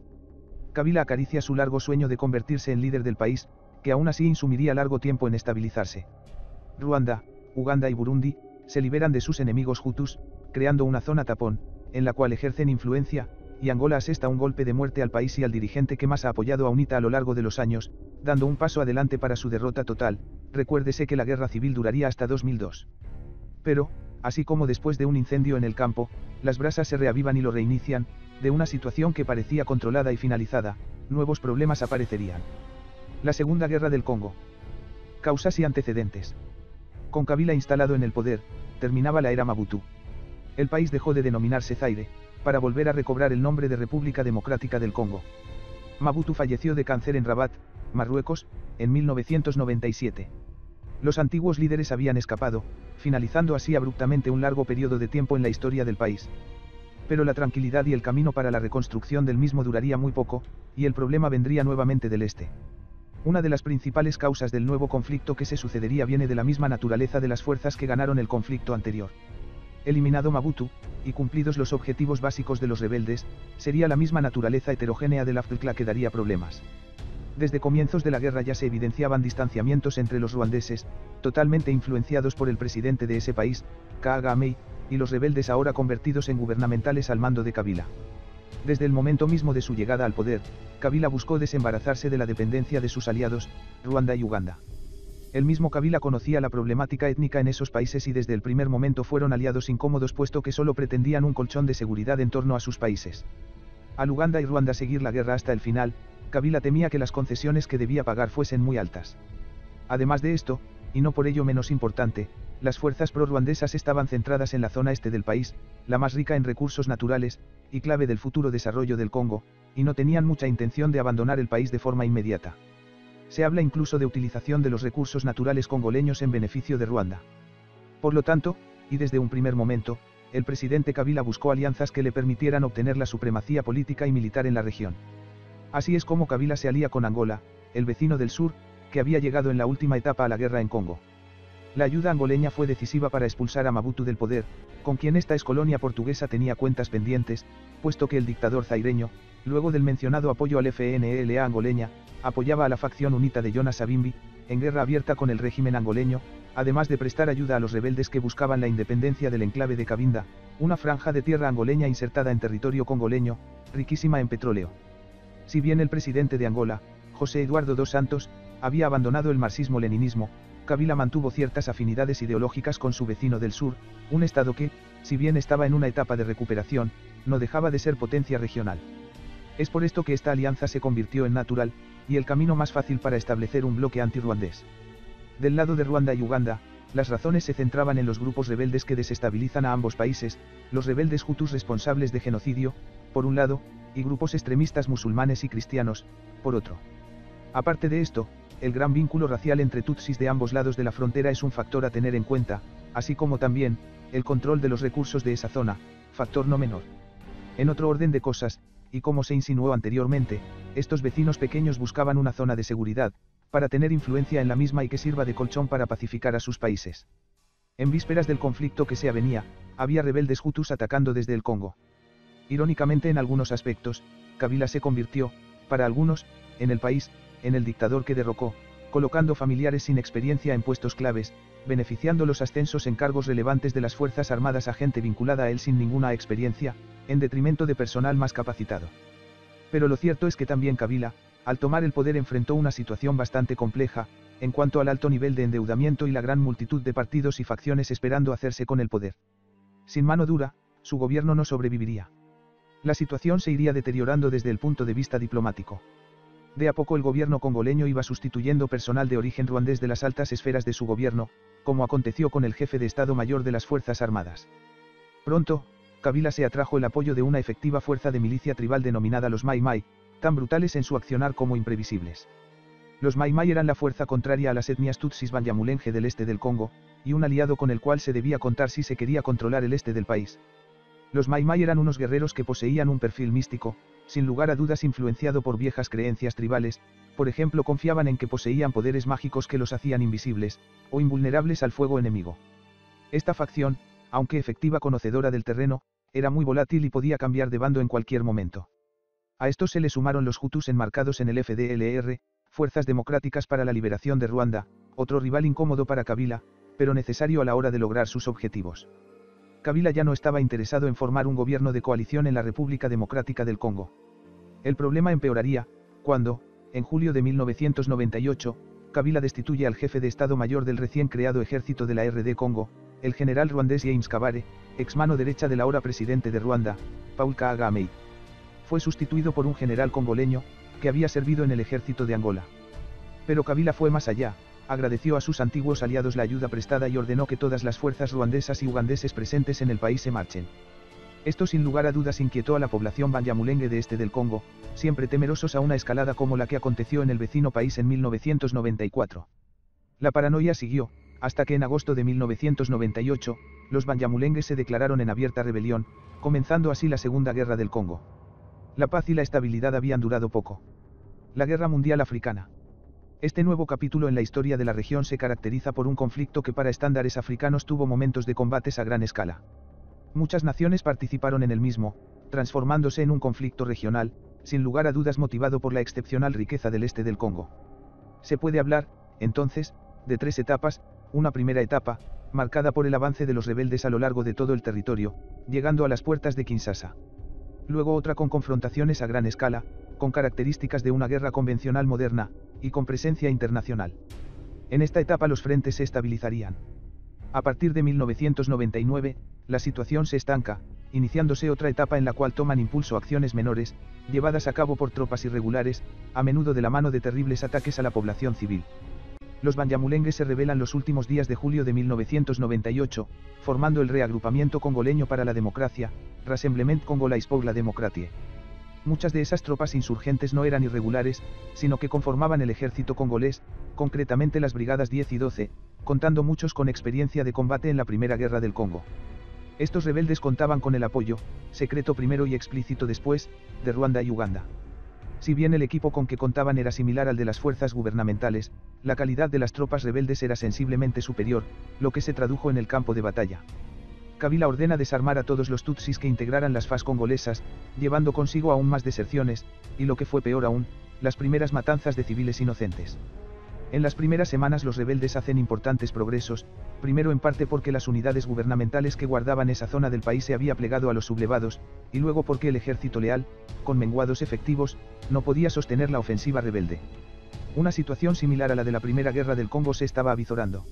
Kabila acaricia su largo sueño de convertirse en líder del país, que aún así insumiría largo tiempo en estabilizarse. Ruanda, Uganda y Burundi se liberan de sus enemigos hutus, creando una zona tapón, en la cual ejercen influencia, y Angola asesta un golpe de muerte al país y al dirigente que más ha apoyado a UNITA a lo largo de los años, dando un paso adelante para su derrota total. Recuérdese que la guerra civil duraría hasta 2002. Pero, así como después de un incendio en el campo, las brasas se reavivan y lo reinician, de una situación que parecía controlada y finalizada, nuevos problemas aparecerían. La Segunda Guerra del Congo. Causas y antecedentes. Con Kabila instalado en el poder, terminaba la era Mobutu. El país dejó de denominarse Zaire, para volver a recobrar el nombre de República Democrática del Congo. Mobutu falleció de cáncer en Rabat, Marruecos, en 1997. Los antiguos líderes habían escapado, finalizando así abruptamente un largo periodo de tiempo en la historia del país. Pero la tranquilidad y el camino para la reconstrucción del mismo duraría muy poco, y el problema vendría nuevamente del este. Una de las principales causas del nuevo conflicto que se sucedería viene de la misma naturaleza de las fuerzas que ganaron el conflicto anterior. Eliminado Mobutu, y cumplidos los objetivos básicos de los rebeldes, sería la misma naturaleza heterogénea de la FDLR que daría problemas. Desde comienzos de la guerra ya se evidenciaban distanciamientos entre los ruandeses, totalmente influenciados por el presidente de ese país, Kagame, y los rebeldes ahora convertidos en gubernamentales al mando de Kabila. Desde el momento mismo de su llegada al poder, Kabila buscó desembarazarse de la dependencia de sus aliados, Ruanda y Uganda. El mismo Kabila conocía la problemática étnica en esos países y desde el primer momento fueron aliados incómodos puesto que solo pretendían un colchón de seguridad en torno a sus países. Al Uganda y Ruanda seguir la guerra hasta el final, Kabila temía que las concesiones que debía pagar fuesen muy altas. Además de esto, y no por ello menos importante, las fuerzas prorruandesas estaban centradas en la zona este del país, la más rica en recursos naturales, y clave del futuro desarrollo del Congo, y no tenían mucha intención de abandonar el país de forma inmediata. Se habla incluso de utilización de los recursos naturales congoleños en beneficio de Ruanda. Por lo tanto, y desde un primer momento, el presidente Kabila buscó alianzas que le permitieran obtener la supremacía política y militar en la región. Así es como Kabila se alía con Angola, el vecino del sur, que había llegado en la última etapa a la guerra en Congo. La ayuda angoleña fue decisiva para expulsar a Mobutu del poder, con quien esta excolonia portuguesa tenía cuentas pendientes, puesto que el dictador zaireño, luego del mencionado apoyo al FNLA angoleña, apoyaba a la facción UNITA de Jonas Savimbi, en guerra abierta con el régimen angoleño, además de prestar ayuda a los rebeldes que buscaban la independencia del enclave de Cabinda, una franja de tierra angoleña insertada en territorio congoleño, riquísima en petróleo. Si bien el presidente de Angola, José Eduardo dos Santos, había abandonado el marxismo-leninismo, Kabila mantuvo ciertas afinidades ideológicas con su vecino del sur, un estado que, si bien estaba en una etapa de recuperación, no dejaba de ser potencia regional. Es por esto que esta alianza se convirtió en natural, y el camino más fácil para establecer un bloque anti-ruandés. Del lado de Ruanda y Uganda, las razones se centraban en los grupos rebeldes que desestabilizan a ambos países, los rebeldes hutus responsables de genocidio, por un lado, y grupos extremistas musulmanes y cristianos, por otro. Aparte de esto, el gran vínculo racial entre tutsis de ambos lados de la frontera es un factor a tener en cuenta, así como también, el control de los recursos de esa zona, factor no menor. En otro orden de cosas, y como se insinuó anteriormente, estos vecinos pequeños buscaban una zona de seguridad, para tener influencia en la misma y que sirva de colchón para pacificar a sus países. En vísperas del conflicto que se avenía, había rebeldes hutus atacando desde el Congo. Irónicamente en algunos aspectos, Kabila se convirtió, para algunos, en el país, en el dictador que derrocó, colocando familiares sin experiencia en puestos claves, beneficiando los ascensos en cargos relevantes de las Fuerzas Armadas a gente vinculada a él sin ninguna experiencia, en detrimento de personal más capacitado. Pero lo cierto es que también Kabila, al tomar el poder enfrentó una situación bastante compleja, en cuanto al alto nivel de endeudamiento y la gran multitud de partidos y facciones esperando hacerse con el poder. Sin mano dura, su gobierno no sobreviviría. La situación se iría deteriorando desde el punto de vista diplomático. De a poco el gobierno congoleño iba sustituyendo personal de origen ruandés de las altas esferas de su gobierno, como aconteció con el jefe de Estado Mayor de las Fuerzas Armadas. Pronto, Kabila se atrajo el apoyo de una efectiva fuerza de milicia tribal denominada los Mai Mai, tan brutales en su accionar como imprevisibles. Los Mai Mai eran la fuerza contraria a las etnias Tutsis Banyamulenge del este del Congo, y un aliado con el cual se debía contar si se quería controlar el este del país. Los Mai Mai eran unos guerreros que poseían un perfil místico, sin lugar a dudas influenciado por viejas creencias tribales, por ejemplo confiaban en que poseían poderes mágicos que los hacían invisibles, o invulnerables al fuego enemigo. Esta facción, aunque efectiva conocedora del terreno, era muy volátil y podía cambiar de bando en cualquier momento. A estos se le sumaron los Hutus enmarcados en el FDLR, Fuerzas Democráticas para la Liberación de Ruanda, otro rival incómodo para Kabila, pero necesario a la hora de lograr sus objetivos. Kabila ya no estaba interesado en formar un gobierno de coalición en la República Democrática del Congo. El problema empeoraría, cuando, en julio de 1998, Kabila destituye al jefe de Estado Mayor del recién creado ejército de la RD Congo, el general ruandés James Kabare, ex mano derecha del ahora presidente de Ruanda, Paul Kagame. Fue sustituido por un general congoleño, que había servido en el ejército de Angola. Pero Kabila fue más allá, agradeció a sus antiguos aliados la ayuda prestada y ordenó que todas las fuerzas ruandesas y ugandeses presentes en el país se marchen. Esto sin lugar a dudas inquietó a la población banyamulenge de este del Congo, siempre temerosos a una escalada como la que aconteció en el vecino país en 1994. La paranoia siguió, hasta que en agosto de 1998, los banyamulengues se declararon en abierta rebelión, comenzando así la Segunda Guerra del Congo. La paz y la estabilidad habían durado poco. La Guerra Mundial Africana. Este nuevo capítulo en la historia de la región se caracteriza por un conflicto que para estándares africanos tuvo momentos de combates a gran escala. Muchas naciones participaron en el mismo, transformándose en un conflicto regional, sin lugar a dudas motivado por la excepcional riqueza del este del Congo. Se puede hablar, entonces, de tres etapas: una primera etapa, marcada por el avance de los rebeldes a lo largo de todo el territorio, llegando a las puertas de Kinshasa. Luego otra con confrontaciones a gran escala, con características de una guerra convencional moderna, y con presencia internacional. En esta etapa los frentes se estabilizarían. A partir de 1999, la situación se estanca, iniciándose otra etapa en la cual toman impulso acciones menores, llevadas a cabo por tropas irregulares, a menudo de la mano de terribles ataques a la población civil. Los banyamulengues se rebelan los últimos días de julio de 1998, formando el Reagrupamiento Congoleño para la Democracia, Rassemblement Congolais pour la Démocratie. Muchas de esas tropas insurgentes no eran irregulares, sino que conformaban el ejército congolés, concretamente las brigadas 10 y 12, contando muchos con experiencia de combate en la Primera Guerra del Congo. Estos rebeldes contaban con el apoyo, secreto primero y explícito después, de Ruanda y Uganda. Si bien el equipo con que contaban era similar al de las fuerzas gubernamentales, la calidad de las tropas rebeldes era sensiblemente superior, lo que se tradujo en el campo de batalla. Kabila ordena desarmar a todos los tutsis que integraran las FARC congolesas, llevando consigo aún más deserciones, y lo que fue peor aún, las primeras matanzas de civiles inocentes. En las primeras semanas los rebeldes hacen importantes progresos, primero en parte porque las unidades gubernamentales que guardaban esa zona del país se había plegado a los sublevados, y luego porque el ejército leal, con menguados efectivos, no podía sostener la ofensiva rebelde. Una situación similar a la de la Primera Guerra del Congo se estaba avizorando.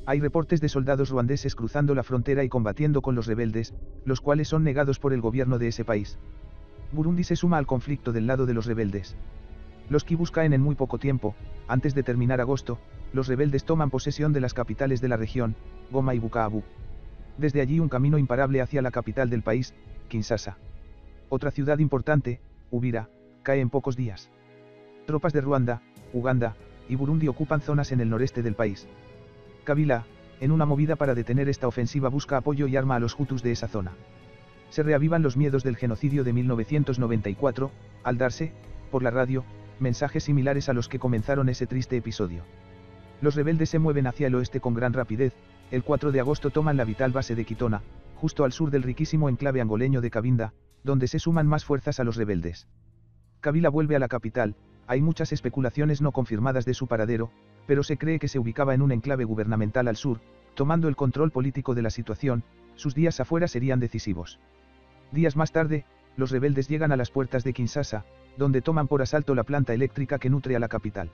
Hay reportes de soldados ruandeses cruzando la frontera y combatiendo con los rebeldes, los cuales son negados por el gobierno de ese país. Burundi se suma al conflicto del lado de los rebeldes. Los kibus caen en muy poco tiempo. Antes de terminar agosto, los rebeldes toman posesión de las capitales de la región, Goma y Bukavu. Desde allí un camino imparable hacia la capital del país, Kinshasa. Otra ciudad importante, Uvira, cae en pocos días. Tropas de Ruanda, Uganda y Burundi ocupan zonas en el noreste del país. Kabila, en una movida para detener esta ofensiva, busca apoyo y arma a los Hutus de esa zona. Se reavivan los miedos del genocidio de 1994, al darse, por la radio, mensajes similares a los que comenzaron ese triste episodio. Los rebeldes se mueven hacia el oeste con gran rapidez. El 4 de agosto toman la vital base de Kitona, justo al sur del riquísimo enclave angoleño de Cabinda, donde se suman más fuerzas a los rebeldes. Kabila vuelve a la capital. Hay muchas especulaciones no confirmadas de su paradero, pero se cree que se ubicaba en un enclave gubernamental al sur, tomando el control político de la situación. Sus días afuera serían decisivos. Días más tarde, los rebeldes llegan a las puertas de Kinshasa, donde toman por asalto la planta eléctrica que nutre a la capital.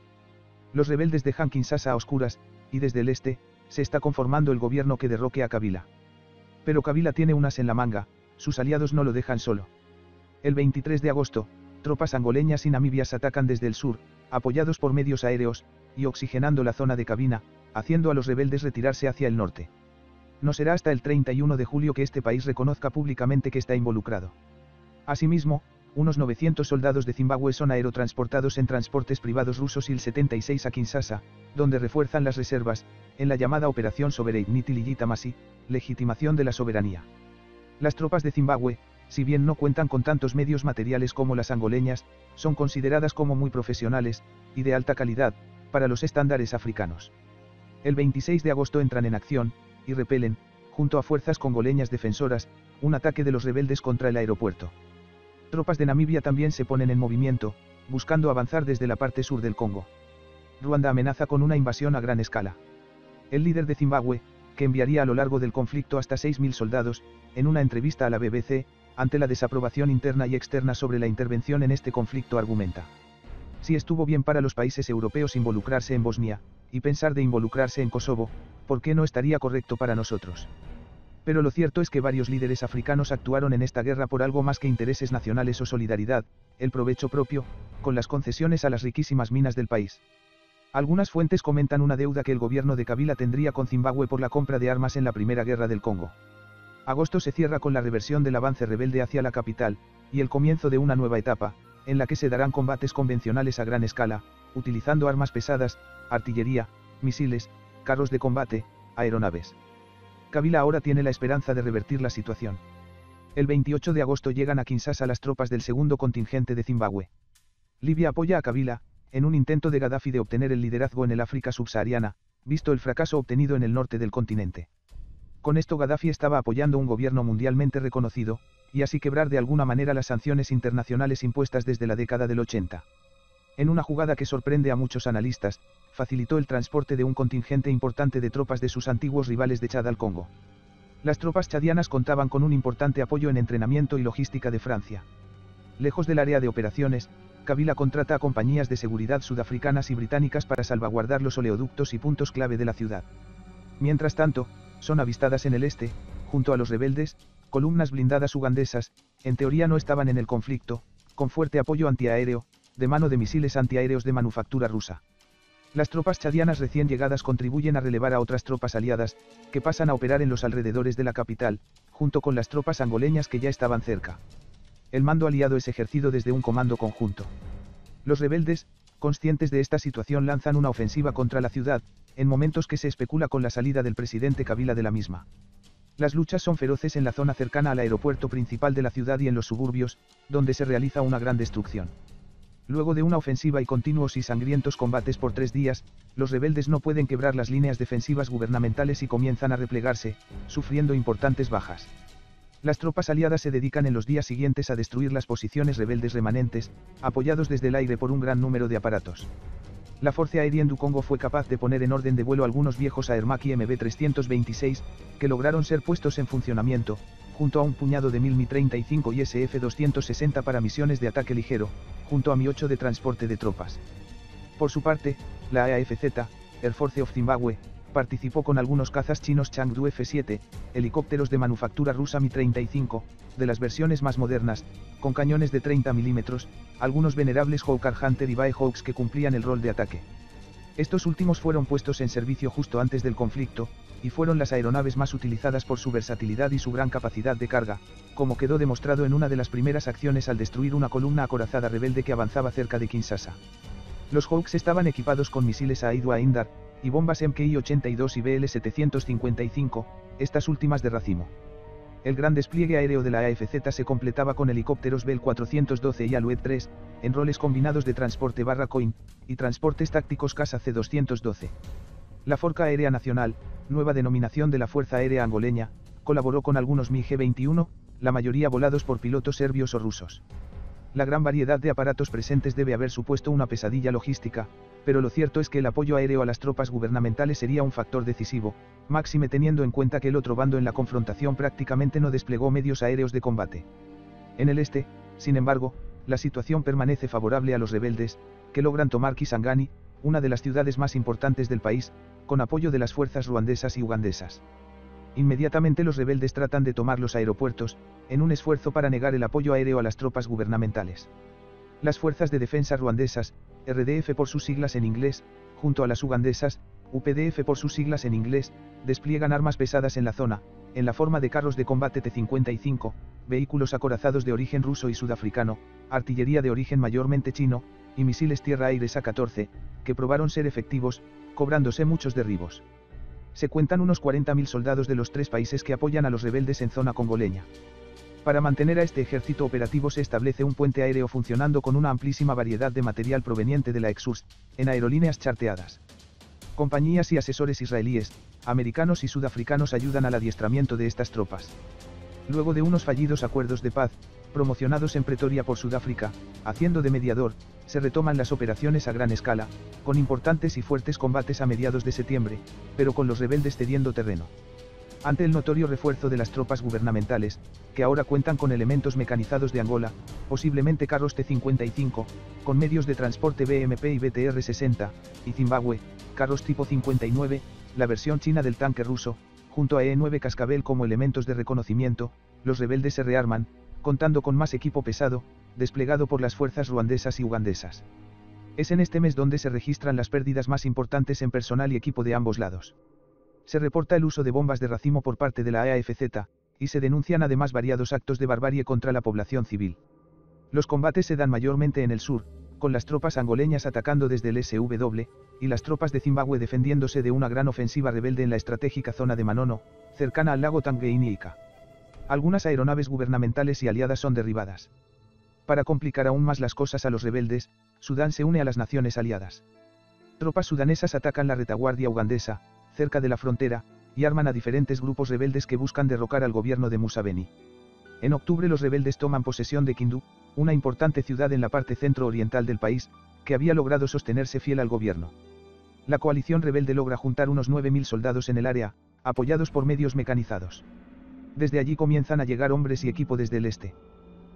Los rebeldes dejan Kinshasa a oscuras, y desde el este, se está conformando el gobierno que derroque a Kabila. Pero Kabila tiene un as en la manga, sus aliados no lo dejan solo. El 23 de agosto, tropas angoleñas y namibias atacan desde el sur, apoyados por medios aéreos, y oxigenando la zona de Cabina, haciendo a los rebeldes retirarse hacia el norte. No será hasta el 31 de julio que este país reconozca públicamente que está involucrado. Asimismo, unos 900 soldados de Zimbabue son aerotransportados en transportes privados rusos Il-76 a Kinshasa, donde refuerzan las reservas, en la llamada Operación Sovereignty Legitimacy, legitimación de la soberanía. Las tropas de Zimbabue, si bien no cuentan con tantos medios materiales como las angoleñas, son consideradas como muy profesionales, y de alta calidad, para los estándares africanos. El 26 de agosto entran en acción, y repelen, junto a fuerzas congoleñas defensoras, un ataque de los rebeldes contra el aeropuerto. Tropas de Namibia también se ponen en movimiento, buscando avanzar desde la parte sur del Congo. Ruanda amenaza con una invasión a gran escala. El líder de Zimbabue, que enviaría a lo largo del conflicto hasta 6.000 soldados, en una entrevista a la BBC, ante la desaprobación interna y externa sobre la intervención en este conflicto argumenta: si estuvo bien para los países europeos involucrarse en Bosnia, y pensar de involucrarse en Kosovo, ¿por qué no estaría correcto para nosotros? Pero lo cierto es que varios líderes africanos actuaron en esta guerra por algo más que intereses nacionales o solidaridad, el provecho propio, con las concesiones a las riquísimas minas del país. Algunas fuentes comentan una deuda que el gobierno de Kabila tendría con Zimbabue por la compra de armas en la Primera Guerra del Congo. Agosto se cierra con la reversión del avance rebelde hacia la capital, y el comienzo de una nueva etapa, en la que se darán combates convencionales a gran escala, utilizando armas pesadas, artillería, misiles, carros de combate, aeronaves. Kabila ahora tiene la esperanza de revertir la situación. El 28 de agosto llegan a Kinshasa las tropas del segundo contingente de Zimbabue. Libia apoya a Kabila, en un intento de Gaddafi de obtener el liderazgo en el África subsahariana, visto el fracaso obtenido en el norte del continente. Con esto Gaddafi estaba apoyando un gobierno mundialmente reconocido, y así quebrar de alguna manera las sanciones internacionales impuestas desde la década del 80. En una jugada que sorprende a muchos analistas, facilitó el transporte de un contingente importante de tropas de sus antiguos rivales de Chad al Congo. Las tropas chadianas contaban con un importante apoyo en entrenamiento y logística de Francia. Lejos del área de operaciones, Kabila contrata a compañías de seguridad sudafricanas y británicas para salvaguardar los oleoductos y puntos clave de la ciudad. Mientras tanto, son avistadas en el este, junto a los rebeldes, columnas blindadas ugandesas, en teoría no estaban en el conflicto, con fuerte apoyo antiaéreo, de mano de misiles antiaéreos de manufactura rusa. Las tropas chadianas recién llegadas contribuyen a relevar a otras tropas aliadas, que pasan a operar en los alrededores de la capital, junto con las tropas angoleñas que ya estaban cerca. El mando aliado es ejercido desde un comando conjunto. Los rebeldes, conscientes de esta situación, lanzan una ofensiva contra la ciudad, en momentos que se especula con la salida del presidente Kabila de la misma. Las luchas son feroces en la zona cercana al aeropuerto principal de la ciudad y en los suburbios, donde se realiza una gran destrucción. Luego de una ofensiva y continuos y sangrientos combates por 3 días, los rebeldes no pueden quebrar las líneas defensivas gubernamentales y comienzan a replegarse, sufriendo importantes bajas. Las tropas aliadas se dedican en los días siguientes a destruir las posiciones rebeldes remanentes, apoyados desde el aire por un gran número de aparatos. La Force Aérienne du Congo fue capaz de poner en orden de vuelo algunos viejos Aermacchi MB-326, que lograron ser puestos en funcionamiento, junto a un puñado de Mi-35 y SF-260 para misiones de ataque ligero, junto a Mi-8 de transporte de tropas. Por su parte, la AAFZ, Air Force of Zimbabwe, participó con algunos cazas chinos Changdu F-7, helicópteros de manufactura rusa Mi-35, de las versiones más modernas, con cañones de 30 mm, algunos venerables Hawker Hunter y Bae Hawks que cumplían el rol de ataque. Estos últimos fueron puestos en servicio justo antes del conflicto, y fueron las aeronaves más utilizadas por su versatilidad y su gran capacidad de carga, como quedó demostrado en una de las primeras acciones al destruir una columna acorazada rebelde que avanzaba cerca de Kinshasa. Los Hawks estaban equipados con misiles Aidua Indar, y bombas MKI-82 y BL-755, estas últimas de racimo. El gran despliegue aéreo de la AFZ se completaba con helicópteros Bell 412 y Alouette 3, en roles combinados de transporte Coin, y transportes tácticos Casa C-212. La Forca Aérea Nacional, nueva denominación de la Fuerza Aérea Angoleña, colaboró con algunos MiG-21, la mayoría volados por pilotos serbios o rusos. La gran variedad de aparatos presentes debe haber supuesto una pesadilla logística, pero lo cierto es que el apoyo aéreo a las tropas gubernamentales sería un factor decisivo, máxime teniendo en cuenta que el otro bando en la confrontación prácticamente no desplegó medios aéreos de combate. En el este, sin embargo, la situación permanece favorable a los rebeldes, que logran tomar Kisangani, una de las ciudades más importantes del país, con apoyo de las fuerzas ruandesas y ugandesas. Inmediatamente los rebeldes tratan de tomar los aeropuertos, en un esfuerzo para negar el apoyo aéreo a las tropas gubernamentales. Las fuerzas de defensa ruandesas, RDF por sus siglas en inglés, junto a las ugandesas, UPDF por sus siglas en inglés, despliegan armas pesadas en la zona, en la forma de carros de combate T-55, vehículos acorazados de origen ruso y sudafricano, artillería de origen mayormente chino, y misiles tierra-aire SA-14, que probaron ser efectivos, cobrándose muchos derribos. Se cuentan unos 40.000 soldados de los tres países que apoyan a los rebeldes en zona congoleña. Para mantener a este ejército operativo se establece un puente aéreo funcionando con una amplísima variedad de material proveniente de la ex-URSS, en aerolíneas charteadas. Compañías y asesores israelíes, americanos y sudafricanos ayudan al adiestramiento de estas tropas. Luego de unos fallidos acuerdos de paz, promocionados en Pretoria por Sudáfrica, haciendo de mediador, se retoman las operaciones a gran escala, con importantes y fuertes combates a mediados de septiembre, pero con los rebeldes cediendo terreno. Ante el notorio refuerzo de las tropas gubernamentales, que ahora cuentan con elementos mecanizados de Angola, posiblemente carros T-55, con medios de transporte BMP y BTR-60, y Zimbabue, carros tipo 59, la versión china del tanque ruso, junto a E-9 Cascabel como elementos de reconocimiento, los rebeldes se rearman, contando con más equipo pesado, desplegado por las fuerzas ruandesas y ugandesas. Es en este mes donde se registran las pérdidas más importantes en personal y equipo de ambos lados. Se reporta el uso de bombas de racimo por parte de la AFZ, y se denuncian además variados actos de barbarie contra la población civil. Los combates se dan mayormente en el sur, con las tropas angoleñas atacando desde el SW, y las tropas de Zimbabue defendiéndose de una gran ofensiva rebelde en la estratégica zona de Manono, cercana al lago Tanganyika. Algunas aeronaves gubernamentales y aliadas son derribadas. Para complicar aún más las cosas a los rebeldes, Sudán se une a las naciones aliadas. Tropas sudanesas atacan la retaguardia ugandesa, cerca de la frontera, y arman a diferentes grupos rebeldes que buscan derrocar al gobierno de Museveni. En octubre los rebeldes toman posesión de Kindu, una importante ciudad en la parte centro-oriental del país, que había logrado sostenerse fiel al gobierno. La coalición rebelde logra juntar unos 9.000 soldados en el área, apoyados por medios mecanizados. Desde allí comienzan a llegar hombres y equipo desde el este.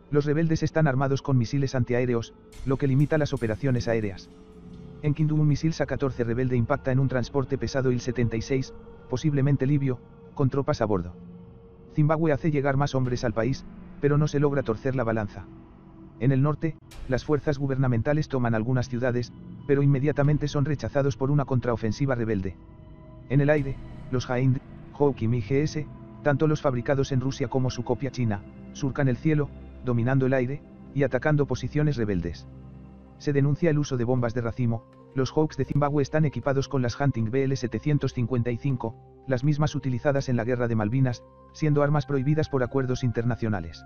Los rebeldes están armados con misiles antiaéreos, lo que limita las operaciones aéreas. En Kindu un misil SA-14 rebelde impacta en un transporte pesado Il-76, posiblemente libio, con tropas a bordo. Zimbabue hace llegar más hombres al país, pero no se logra torcer la balanza. En el norte, las fuerzas gubernamentales toman algunas ciudades, pero inmediatamente son rechazados por una contraofensiva rebelde. En el aire, los Hind, Hawk y Mi-GS, tanto los fabricados en Rusia como su copia china, surcan el cielo, dominando el aire, y atacando posiciones rebeldes. Se denuncia el uso de bombas de racimo. Los Hawks de Zimbabue están equipados con las Hunting BL-755, las mismas utilizadas en la Guerra de Malvinas, siendo armas prohibidas por acuerdos internacionales.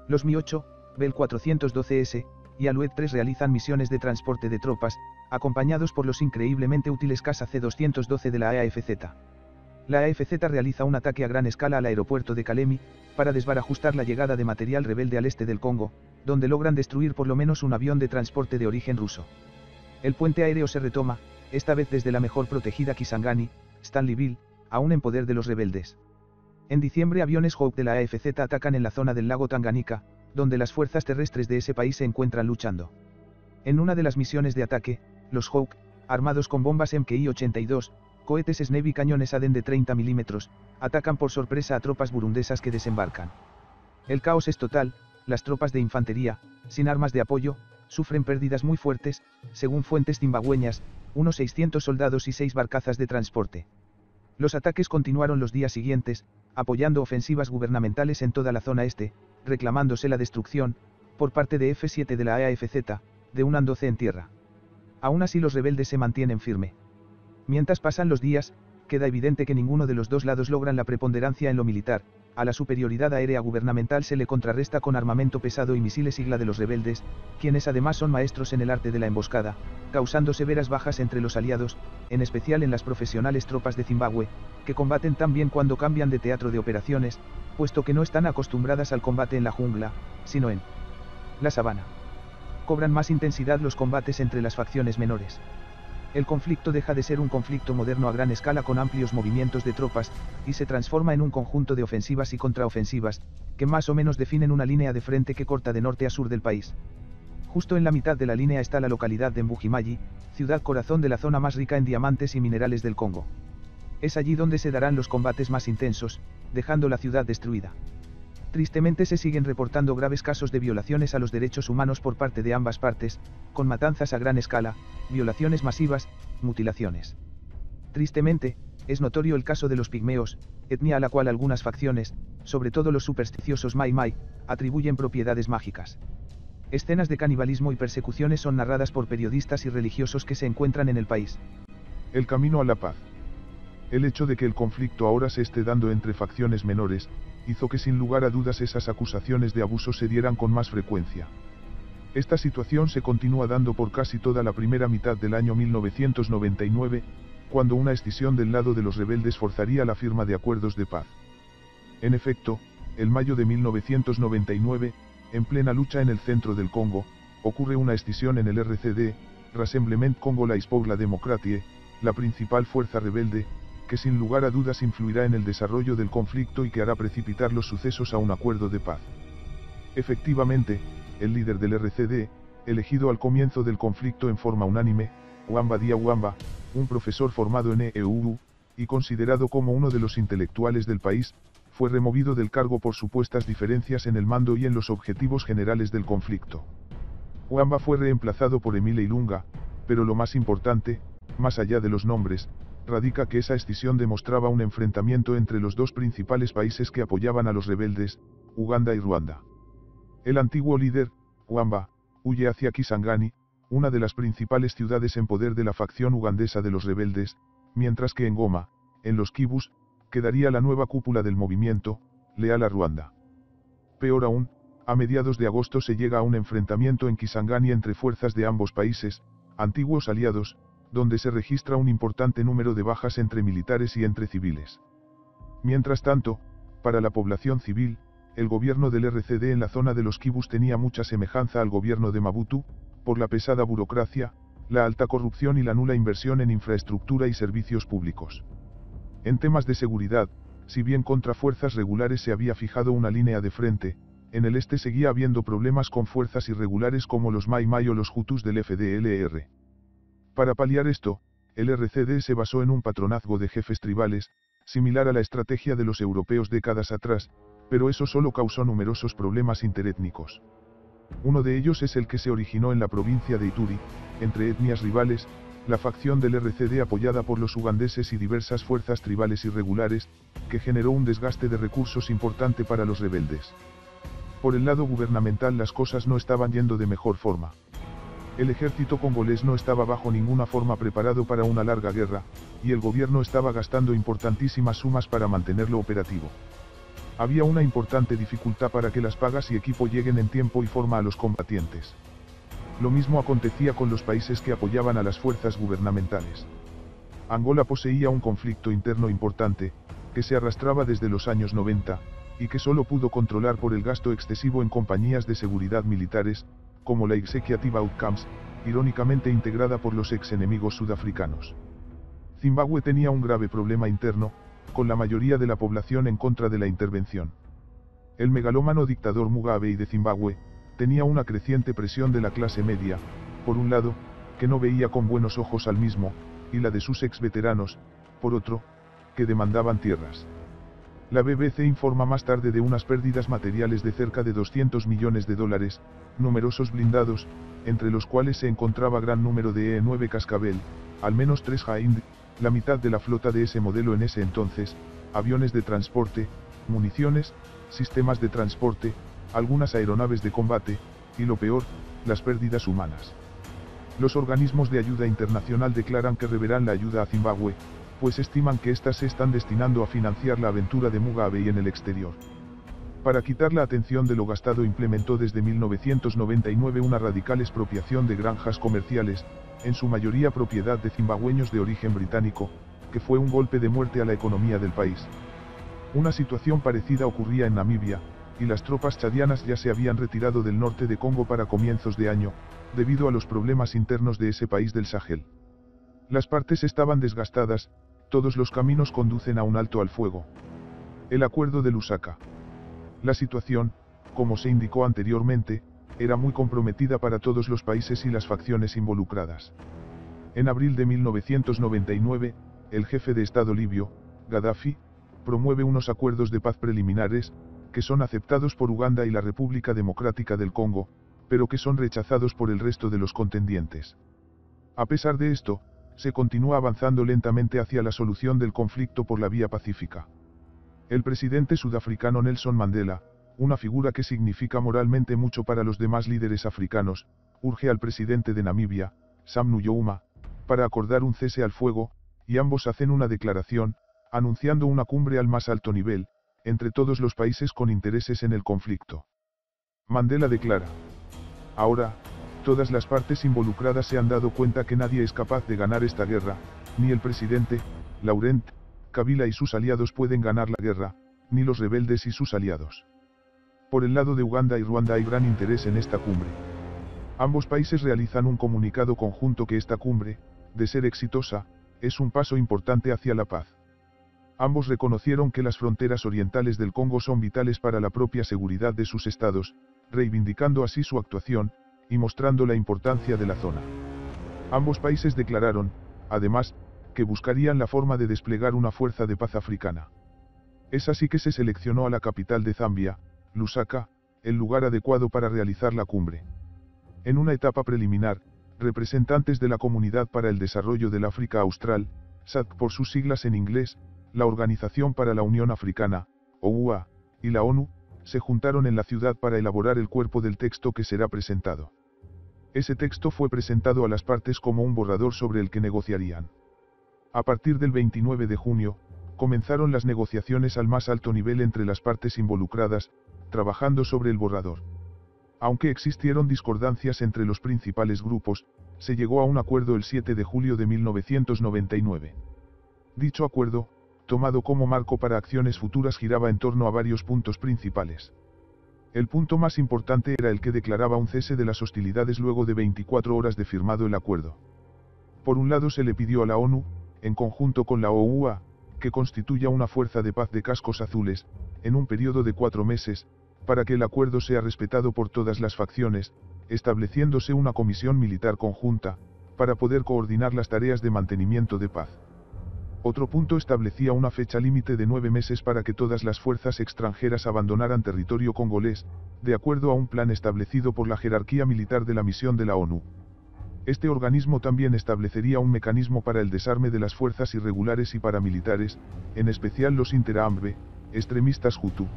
Los Mi-8, Bell-412S, y Alouette-3 realizan misiones de transporte de tropas, acompañados por los increíblemente útiles Casa C-212 de la AFZ. La AFZ realiza un ataque a gran escala al aeropuerto de Kalemi, para desbarajustar la llegada de material rebelde al este del Congo, donde logran destruir por lo menos un avión de transporte de origen ruso. El puente aéreo se retoma, esta vez desde la mejor protegida Kisangani, Stanleyville, aún en poder de los rebeldes. En diciembre aviones Hawk de la AFZ atacan en la zona del lago Tanganyika, donde las fuerzas terrestres de ese país se encuentran luchando. En una de las misiones de ataque, los Hawk, armados con bombas MKI-82, cohetes Sneb y cañones Aden de 30 mm, atacan por sorpresa a tropas burundesas que desembarcan. El caos es total, las tropas de infantería, sin armas de apoyo, sufren pérdidas muy fuertes, según fuentes zimbabueñas, unos 600 soldados y 6 barcazas de transporte. Los ataques continuaron los días siguientes, apoyando ofensivas gubernamentales en toda la zona este, reclamándose la destrucción, por parte de F-7 de la AFZ, de un An-12 en tierra. Aún así los rebeldes se mantienen firme. Mientras pasan los días, queda evidente que ninguno de los dos lados logran la preponderancia en lo militar. A la superioridad aérea gubernamental se le contrarresta con armamento pesado y misiles sigla de los rebeldes, quienes además son maestros en el arte de la emboscada, causando severas bajas entre los aliados, en especial en las profesionales tropas de Zimbabue, que combaten tan bien cuando cambian de teatro de operaciones, puesto que no están acostumbradas al combate en la jungla, sino en la sabana. Cobran más intensidad los combates entre las facciones menores. El conflicto deja de ser un conflicto moderno a gran escala con amplios movimientos de tropas, y se transforma en un conjunto de ofensivas y contraofensivas, que más o menos definen una línea de frente que corta de norte a sur del país. Justo en la mitad de la línea está la localidad de Mbujimayi, ciudad corazón de la zona más rica en diamantes y minerales del Congo. Es allí donde se darán los combates más intensos, dejando la ciudad destruida. Tristemente se siguen reportando graves casos de violaciones a los derechos humanos por parte de ambas partes, con matanzas a gran escala, violaciones masivas, mutilaciones. Tristemente, es notorio el caso de los pigmeos, etnia a la cual algunas facciones, sobre todo los supersticiosos Mai Mai, atribuyen propiedades mágicas. Escenas de canibalismo y persecuciones son narradas por periodistas y religiosos que se encuentran en el país. El camino a la paz. El hecho de que el conflicto ahora se esté dando entre facciones menores, hizo que sin lugar a dudas esas acusaciones de abuso se dieran con más frecuencia. Esta situación se continúa dando por casi toda la primera mitad del año 1999, cuando una escisión del lado de los rebeldes forzaría la firma de acuerdos de paz. En efecto, el mayo de 1999, en plena lucha en el centro del Congo, ocurre una escisión en el RCD, Rassemblement Congolais pour la Démocratie, la principal fuerza rebelde, que sin lugar a dudas influirá en el desarrollo del conflicto y que hará precipitar los sucesos a un acuerdo de paz. Efectivamente, el líder del RCD, elegido al comienzo del conflicto en forma unánime, Wamba Dia Wamba, un profesor formado en EUU, y considerado como uno de los intelectuales del país, fue removido del cargo por supuestas diferencias en el mando y en los objetivos generales del conflicto. Wamba fue reemplazado por Emile Ilunga, pero lo más importante, más allá de los nombres, radica que esa escisión demostraba un enfrentamiento entre los dos principales países que apoyaban a los rebeldes, Uganda y Ruanda. El antiguo líder, Wamba, huye hacia Kisangani, una de las principales ciudades en poder de la facción ugandesa de los rebeldes, mientras que en Goma, en los Kivus, quedaría la nueva cúpula del movimiento, leal a Ruanda. Peor aún, a mediados de agosto se llega a un enfrentamiento en Kisangani entre fuerzas de ambos países, antiguos aliados, donde se registra un importante número de bajas entre militares y entre civiles. Mientras tanto, para la población civil, el gobierno del RCD en la zona de los Kivus tenía mucha semejanza al gobierno de Mobutu, por la pesada burocracia, la alta corrupción y la nula inversión en infraestructura y servicios públicos. En temas de seguridad, si bien contra fuerzas regulares se había fijado una línea de frente, en el este seguía habiendo problemas con fuerzas irregulares como los Mai Mai o los Hutus del FDLR. Para paliar esto, el RCD se basó en un patronazgo de jefes tribales, similar a la estrategia de los europeos décadas atrás, pero eso solo causó numerosos problemas interétnicos. Uno de ellos es el que se originó en la provincia de Ituri, entre etnias rivales, la facción del RCD apoyada por los ugandeses y diversas fuerzas tribales irregulares, que generó un desgaste de recursos importante para los rebeldes. Por el lado gubernamental las cosas no estaban yendo de mejor forma. El ejército congolés no estaba bajo ninguna forma preparado para una larga guerra, y el gobierno estaba gastando importantísimas sumas para mantenerlo operativo. Había una importante dificultad para que las pagas y equipo lleguen en tiempo y forma a los combatientes. Lo mismo acontecía con los países que apoyaban a las fuerzas gubernamentales. Angola poseía un conflicto interno importante, que se arrastraba desde los años 90, y que solo pudo controlar por el gasto excesivo en compañías de seguridad militares, como la Executive Outcomes, irónicamente integrada por los ex-enemigos sudafricanos. Zimbabue tenía un grave problema interno, con la mayoría de la población en contra de la intervención. El megalómano dictador Mugabe y de Zimbabue, tenía una creciente presión de la clase media, por un lado, que no veía con buenos ojos al mismo, y la de sus ex-veteranos, por otro, que demandaban tierras. La BBC informa más tarde de unas pérdidas materiales de cerca de 200 millones de dólares, numerosos blindados, entre los cuales se encontraba gran número de E-9 Cascabel, al menos 3 Hind, la mitad de la flota de ese modelo en ese entonces, aviones de transporte, municiones, sistemas de transporte, algunas aeronaves de combate, y lo peor, las pérdidas humanas. Los organismos de ayuda internacional declaran que reverán la ayuda a Zimbabue, pues estiman que éstas se están destinando a financiar la aventura de Mugabe y en el exterior. Para quitar la atención de lo gastado implementó desde 1999 una radical expropiación de granjas comerciales, en su mayoría propiedad de zimbabueños de origen británico, que fue un golpe de muerte a la economía del país. Una situación parecida ocurría en Namibia, y las tropas chadianas ya se habían retirado del norte de Congo para comienzos de año, debido a los problemas internos de ese país del Sahel. Las partes estaban desgastadas, todos los caminos conducen a un alto al fuego. El acuerdo de Lusaka. La situación, como se indicó anteriormente, era muy comprometida para todos los países y las facciones involucradas. En abril de 1999, el jefe de Estado libio, Gaddafi, promueve unos acuerdos de paz preliminares, que son aceptados por Uganda y la República Democrática del Congo, pero que son rechazados por el resto de los contendientes. A pesar de esto, se continúa avanzando lentamente hacia la solución del conflicto por la vía pacífica. El presidente sudafricano Nelson Mandela, una figura que significa moralmente mucho para los demás líderes africanos, urge al presidente de Namibia, Sam Nujoma, para acordar un cese al fuego, y ambos hacen una declaración, anunciando una cumbre al más alto nivel, entre todos los países con intereses en el conflicto. Mandela declara: ahora, todas las partes involucradas se han dado cuenta que nadie es capaz de ganar esta guerra, ni el presidente, Laurent Kabila y sus aliados pueden ganar la guerra, ni los rebeldes y sus aliados. Por el lado de Uganda y Ruanda hay gran interés en esta cumbre. Ambos países realizan un comunicado conjunto que esta cumbre, de ser exitosa, es un paso importante hacia la paz. Ambos reconocieron que las fronteras orientales del Congo son vitales para la propia seguridad de sus estados, reivindicando así su actuación, y mostrando la importancia de la zona. Ambos países declararon, además, que buscarían la forma de desplegar una fuerza de paz africana. Es así que se seleccionó a la capital de Zambia, Lusaka, el lugar adecuado para realizar la cumbre. En una etapa preliminar, representantes de la Comunidad para el Desarrollo del África Austral, SADC por sus siglas en inglés, la Organización para la Unión Africana, OUA, y la ONU, se juntaron en la ciudad para elaborar el cuerpo del texto que será presentado. Ese texto fue presentado a las partes como un borrador sobre el que negociarían. A partir del 29 de junio, comenzaron las negociaciones al más alto nivel entre las partes involucradas, trabajando sobre el borrador. Aunque existieron discordancias entre los principales grupos, se llegó a un acuerdo el 7 de julio de 1999. Dicho acuerdo, tomado como marco para acciones futuras, giraba en torno a varios puntos principales. El punto más importante era el que declaraba un cese de las hostilidades luego de 24 horas de firmado el acuerdo. Por un lado se le pidió a la ONU, en conjunto con la OUA, que constituya una fuerza de paz de cascos azules, en un periodo de 4 meses, para que el acuerdo sea respetado por todas las facciones, estableciéndose una comisión militar conjunta, para poder coordinar las tareas de mantenimiento de paz. Otro punto establecía una fecha límite de 9 meses para que todas las fuerzas extranjeras abandonaran territorio congolés, de acuerdo a un plan establecido por la jerarquía militar de la misión de la ONU. Este organismo también establecería un mecanismo para el desarme de las fuerzas irregulares y paramilitares, en especial los Interahamwe, extremistas Hutu.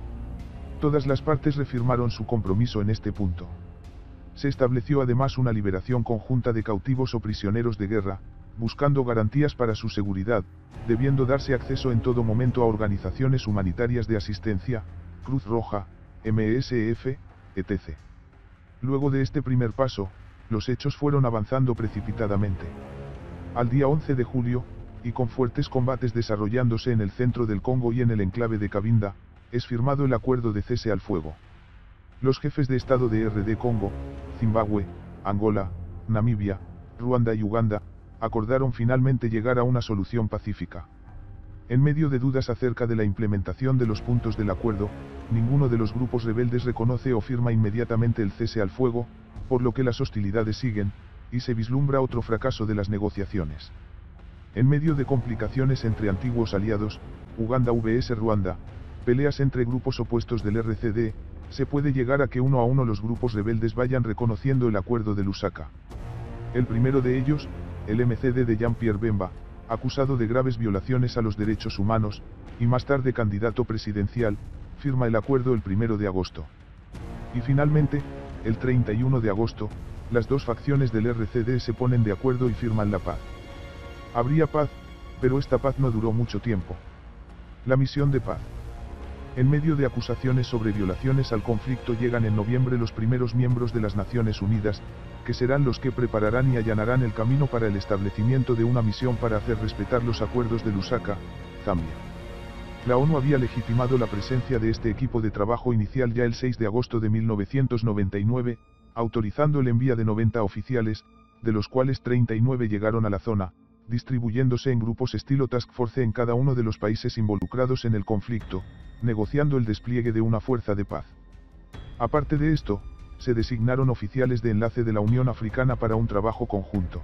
Todas las partes reafirmaron su compromiso en este punto. Se estableció además una liberación conjunta de cautivos o prisioneros de guerra, buscando garantías para su seguridad, debiendo darse acceso en todo momento a organizaciones humanitarias de asistencia, Cruz Roja, MSF, etc. Luego de este primer paso, los hechos fueron avanzando precipitadamente. Al día 11 de julio, y con fuertes combates desarrollándose en el centro del Congo y en el enclave de Cabinda, es firmado el acuerdo de cese al fuego. Los jefes de Estado de RD Congo, Zimbabue, Angola, Namibia, Ruanda y Uganda, acordaron finalmente llegar a una solución pacífica. En medio de dudas acerca de la implementación de los puntos del acuerdo, ninguno de los grupos rebeldes reconoce o firma inmediatamente el cese al fuego, por lo que las hostilidades siguen, y se vislumbra otro fracaso de las negociaciones. En medio de complicaciones entre antiguos aliados, Uganda vs Ruanda, peleas entre grupos opuestos del RCD, se puede llegar a que uno a uno los grupos rebeldes vayan reconociendo el acuerdo de Lusaka. El primero de ellos, el MCD de Jean-Pierre Bemba, acusado de graves violaciones a los derechos humanos, y más tarde candidato presidencial, firma el acuerdo el 1 de agosto. Y finalmente, el 31 de agosto, las dos facciones del RCD se ponen de acuerdo y firman la paz. Habría paz, pero esta paz no duró mucho tiempo. La misión de paz. En medio de acusaciones sobre violaciones al conflicto llegan en noviembre los primeros miembros de las Naciones Unidas, que serán los que prepararán y allanarán el camino para el establecimiento de una misión para hacer respetar los acuerdos de Lusaka, Zambia. La ONU había legitimado la presencia de este equipo de trabajo inicial ya el 6 de agosto de 1999, autorizando el envío de 90 oficiales, de los cuales 39 llegaron a la zona, distribuyéndose en grupos estilo Task Force en cada uno de los países involucrados en el conflicto, negociando el despliegue de una fuerza de paz. Aparte de esto, se designaron oficiales de enlace de la Unión Africana para un trabajo conjunto.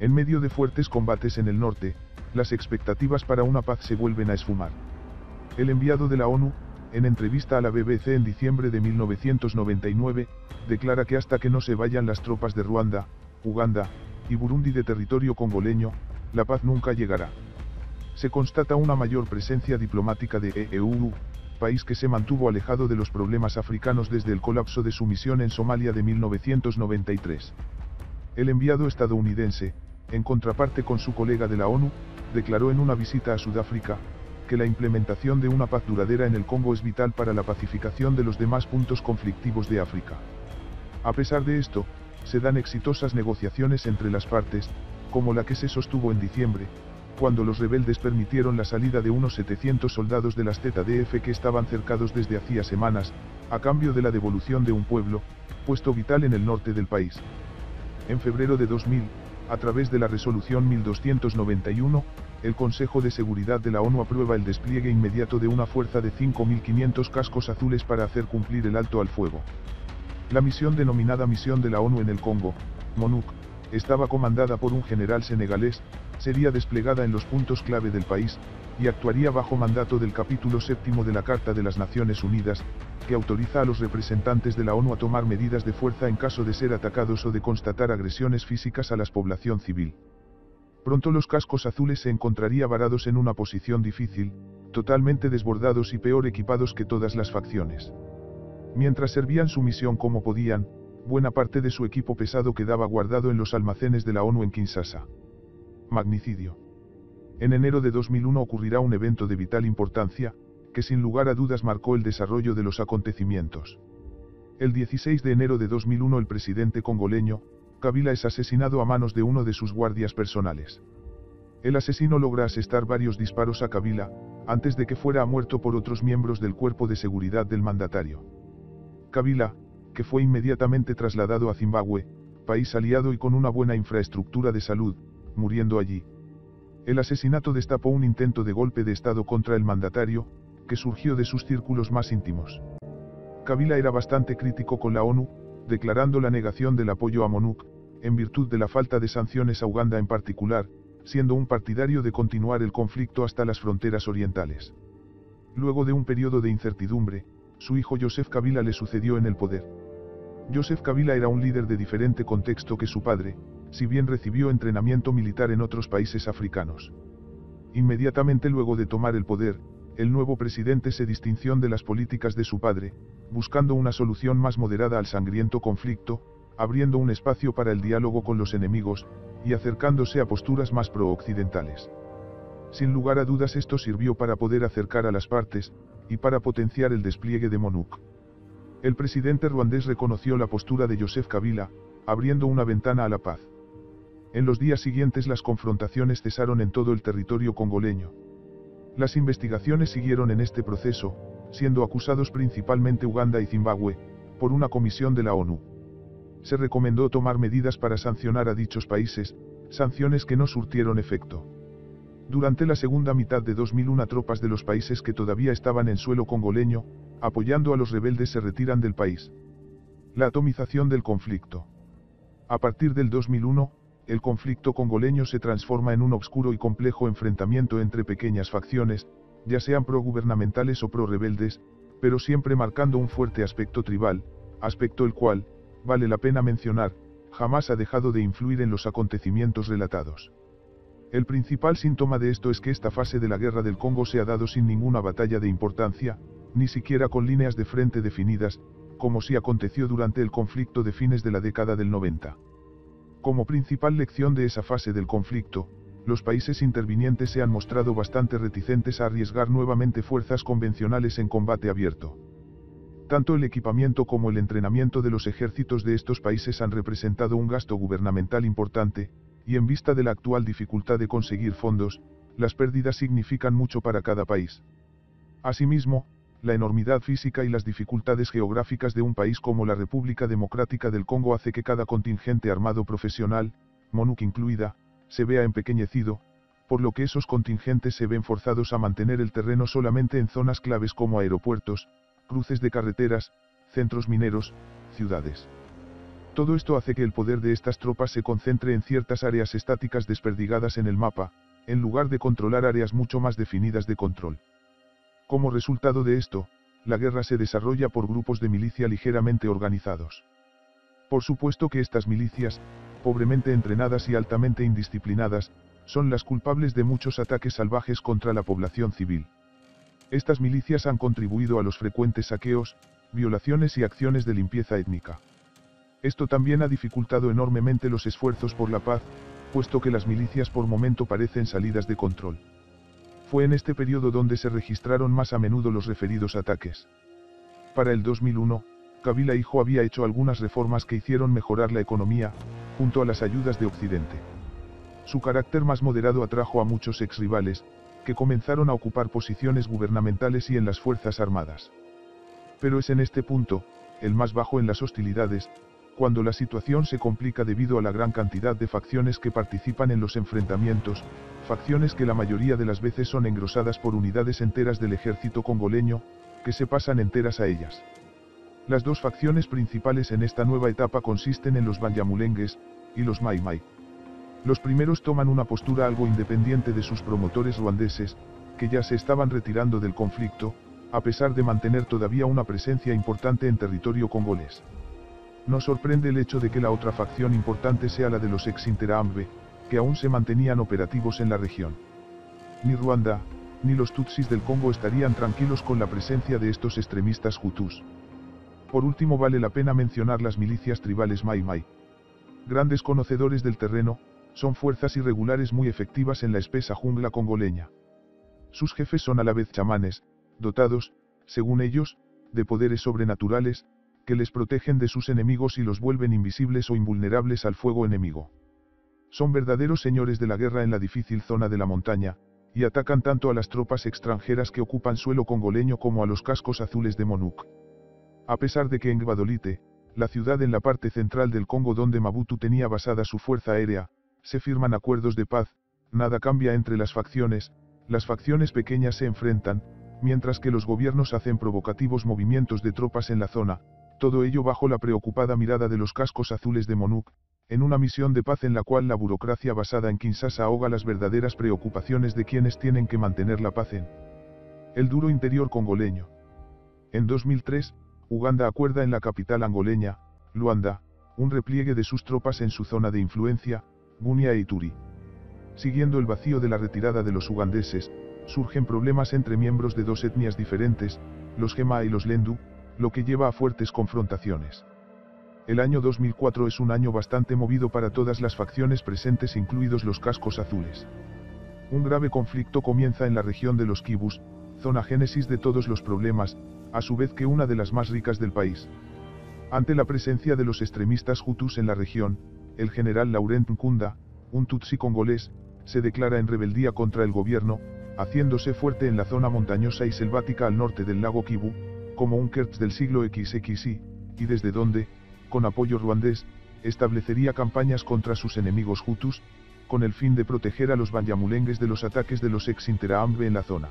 En medio de fuertes combates en el norte, las expectativas para una paz se vuelven a esfumar. El enviado de la ONU, en entrevista a la BBC en diciembre de 1999, declara que hasta que no se vayan las tropas de Ruanda, Uganda y Burundi de territorio congoleño, la paz nunca llegará. Se constata una mayor presencia diplomática de EUU, país que se mantuvo alejado de los problemas africanos desde el colapso de su misión en Somalia de 1993. El enviado estadounidense, en contraparte con su colega de la ONU, declaró en una visita a Sudáfrica, que la implementación de una paz duradera en el Congo es vital para la pacificación de los demás puntos conflictivos de África. A pesar de esto, se dan exitosas negociaciones entre las partes, como la que se sostuvo en diciembre, cuando los rebeldes permitieron la salida de unos 700 soldados de las ZDF que estaban cercados desde hacía semanas, a cambio de la devolución de un pueblo, puesto vital en el norte del país. En febrero de 2000, a través de la resolución 1291, el Consejo de Seguridad de la ONU aprueba el despliegue inmediato de una fuerza de 5.500 cascos azules para hacer cumplir el alto al fuego. La misión denominada Misión de la ONU en el Congo, MONUC, estaba comandada por un general senegalés, sería desplegada en los puntos clave del país, y actuaría bajo mandato del capítulo 7 de la Carta de las Naciones Unidas, que autoriza a los representantes de la ONU a tomar medidas de fuerza en caso de ser atacados o de constatar agresiones físicas a la población civil. Pronto los cascos azules se encontrarían varados en una posición difícil, totalmente desbordados y peor equipados que todas las facciones. Mientras servían su misión como podían, buena parte de su equipo pesado quedaba guardado en los almacenes de la ONU en Kinshasa. Magnicidio. En enero de 2001 ocurrirá un evento de vital importancia, que sin lugar a dudas marcó el desarrollo de los acontecimientos. El 16 de enero de 2001 el presidente congoleño, Kabila es asesinado a manos de uno de sus guardias personales. El asesino logra asestar varios disparos a Kabila, antes de que fuera muerto por otros miembros del cuerpo de seguridad del mandatario. Kabila, que fue inmediatamente trasladado a Zimbabue, país aliado y con una buena infraestructura de salud, muriendo allí. El asesinato destapó un intento de golpe de Estado contra el mandatario, que surgió de sus círculos más íntimos. Kabila era bastante crítico con la ONU, declarando la negación del apoyo a MONUC, en virtud de la falta de sanciones a Uganda en particular, siendo un partidario de continuar el conflicto hasta las fronteras orientales. Luego de un periodo de incertidumbre, su hijo Joseph Kabila le sucedió en el poder. Joseph Kabila era un líder de diferente contexto que su padre, si bien recibió entrenamiento militar en otros países africanos. Inmediatamente luego de tomar el poder, el nuevo presidente se distinció de las políticas de su padre, buscando una solución más moderada al sangriento conflicto, abriendo un espacio para el diálogo con los enemigos, y acercándose a posturas más pro-occidentales. Sin lugar a dudas esto sirvió para poder acercar a las partes, y para potenciar el despliegue de MONUC. El presidente ruandés reconoció la postura de Joseph Kabila, abriendo una ventana a la paz. En los días siguientes las confrontaciones cesaron en todo el territorio congoleño. Las investigaciones siguieron en este proceso, siendo acusados principalmente Uganda y Zimbabue, por una comisión de la ONU. Se recomendó tomar medidas para sancionar a dichos países, sanciones que no surtieron efecto. Durante la segunda mitad de 2001 tropas de los países que todavía estaban en suelo congoleño, apoyando a los rebeldes se retiran del país. La atomización del conflicto. A partir del 2001, el conflicto congoleño se transforma en un oscuro y complejo enfrentamiento entre pequeñas facciones, ya sean pro-gubernamentales o pro-rebeldes, pero siempre marcando un fuerte aspecto tribal, aspecto el cual, vale la pena mencionar, jamás ha dejado de influir en los acontecimientos relatados. El principal síntoma de esto es que esta fase de la guerra del Congo se ha dado sin ninguna batalla de importancia, ni siquiera con líneas de frente definidas, como sí aconteció durante el conflicto de fines de la década del 90. Como principal lección de esa fase del conflicto, los países intervinientes se han mostrado bastante reticentes a arriesgar nuevamente fuerzas convencionales en combate abierto. Tanto el equipamiento como el entrenamiento de los ejércitos de estos países han representado un gasto gubernamental importante, y en vista de la actual dificultad de conseguir fondos, las pérdidas significan mucho para cada país. Asimismo, la enormidad física y las dificultades geográficas de un país como la República Democrática del Congo hace que cada contingente armado profesional, MONUC incluida, se vea empequeñecido, por lo que esos contingentes se ven forzados a mantener el terreno solamente en zonas claves como aeropuertos, cruces de carreteras, centros mineros, ciudades. Todo esto hace que el poder de estas tropas se concentre en ciertas áreas estáticas desperdigadas en el mapa, en lugar de controlar áreas mucho más definidas de control. Como resultado de esto, la guerra se desarrolla por grupos de milicia ligeramente organizados. Por supuesto que estas milicias, pobremente entrenadas y altamente indisciplinadas, son las culpables de muchos ataques salvajes contra la población civil. Estas milicias han contribuido a los frecuentes saqueos, violaciones y acciones de limpieza étnica. Esto también ha dificultado enormemente los esfuerzos por la paz, puesto que las milicias por momento parecen salidas de control. Fue en este periodo donde se registraron más a menudo los referidos ataques. Para el 2001, Kabila hijo había hecho algunas reformas que hicieron mejorar la economía, junto a las ayudas de Occidente. Su carácter más moderado atrajo a muchos exrivales, que comenzaron a ocupar posiciones gubernamentales y en las Fuerzas Armadas. Pero es en este punto, el más bajo en las hostilidades, cuando la situación se complica debido a la gran cantidad de facciones que participan en los enfrentamientos, facciones que la mayoría de las veces son engrosadas por unidades enteras del ejército congoleño, que se pasan enteras a ellas. Las dos facciones principales en esta nueva etapa consisten en los Banyamulengues y los Mai Mai. Los primeros toman una postura algo independiente de sus promotores ruandeses, que ya se estaban retirando del conflicto, a pesar de mantener todavía una presencia importante en territorio congolés. No sorprende el hecho de que la otra facción importante sea la de los ex-Interahamwe, que aún se mantenían operativos en la región. Ni Ruanda, ni los Tutsis del Congo estarían tranquilos con la presencia de estos extremistas Hutus. Por último vale la pena mencionar las milicias tribales Mai Mai. Grandes conocedores del terreno, son fuerzas irregulares muy efectivas en la espesa jungla congoleña. Sus jefes son a la vez chamanes, dotados, según ellos, de poderes sobrenaturales, que les protegen de sus enemigos y los vuelven invisibles o invulnerables al fuego enemigo. Son verdaderos señores de la guerra en la difícil zona de la montaña, y atacan tanto a las tropas extranjeras que ocupan suelo congoleño como a los cascos azules de Monuc. A pesar de que en Gbadolite, la ciudad en la parte central del Congo donde Mobutu tenía basada su fuerza aérea, se firman acuerdos de paz, nada cambia entre las facciones pequeñas se enfrentan, mientras que los gobiernos hacen provocativos movimientos de tropas en la zona, todo ello bajo la preocupada mirada de los cascos azules de Monuc, en una misión de paz en la cual la burocracia basada en Kinshasa ahoga las verdaderas preocupaciones de quienes tienen que mantener la paz en el duro interior congoleño. En 2003, Uganda acuerda en la capital angoleña, Luanda, un repliegue de sus tropas en su zona de influencia, Bunia e Ituri. Siguiendo el vacío de la retirada de los ugandeses, surgen problemas entre miembros de dos etnias diferentes, los Gema y los Lendu, lo que lleva a fuertes confrontaciones. El año 2004 es un año bastante movido para todas las facciones presentes incluidos los cascos azules. Un grave conflicto comienza en la región de los Kibus, zona génesis de todos los problemas, a su vez que una de las más ricas del país. Ante la presencia de los extremistas Hutus en la región, el general Laurent Nkunda, un Tutsi congolés, se declara en rebeldía contra el gobierno, haciéndose fuerte en la zona montañosa y selvática al norte del lago Kivu, como un Kertz del siglo XXI, y desde donde, con apoyo ruandés, establecería campañas contra sus enemigos Hutus, con el fin de proteger a los Banyamulengues de los ataques de los ex-Interahamwe en la zona.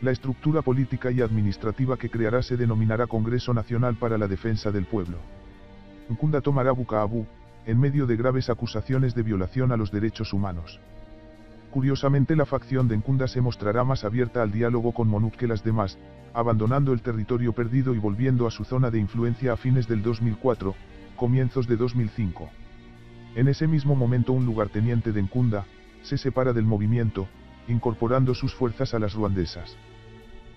La estructura política y administrativa que creará se denominará Congreso Nacional para la Defensa del Pueblo. Nkunda tomará Bukavu, en medio de graves acusaciones de violación a los derechos humanos. Curiosamente la facción de Nkunda se mostrará más abierta al diálogo con Monuc que las demás, abandonando el territorio perdido y volviendo a su zona de influencia a fines del 2004, comienzos de 2005. En ese mismo momento un lugarteniente de Nkunda, se separa del movimiento, incorporando sus fuerzas a las ruandesas.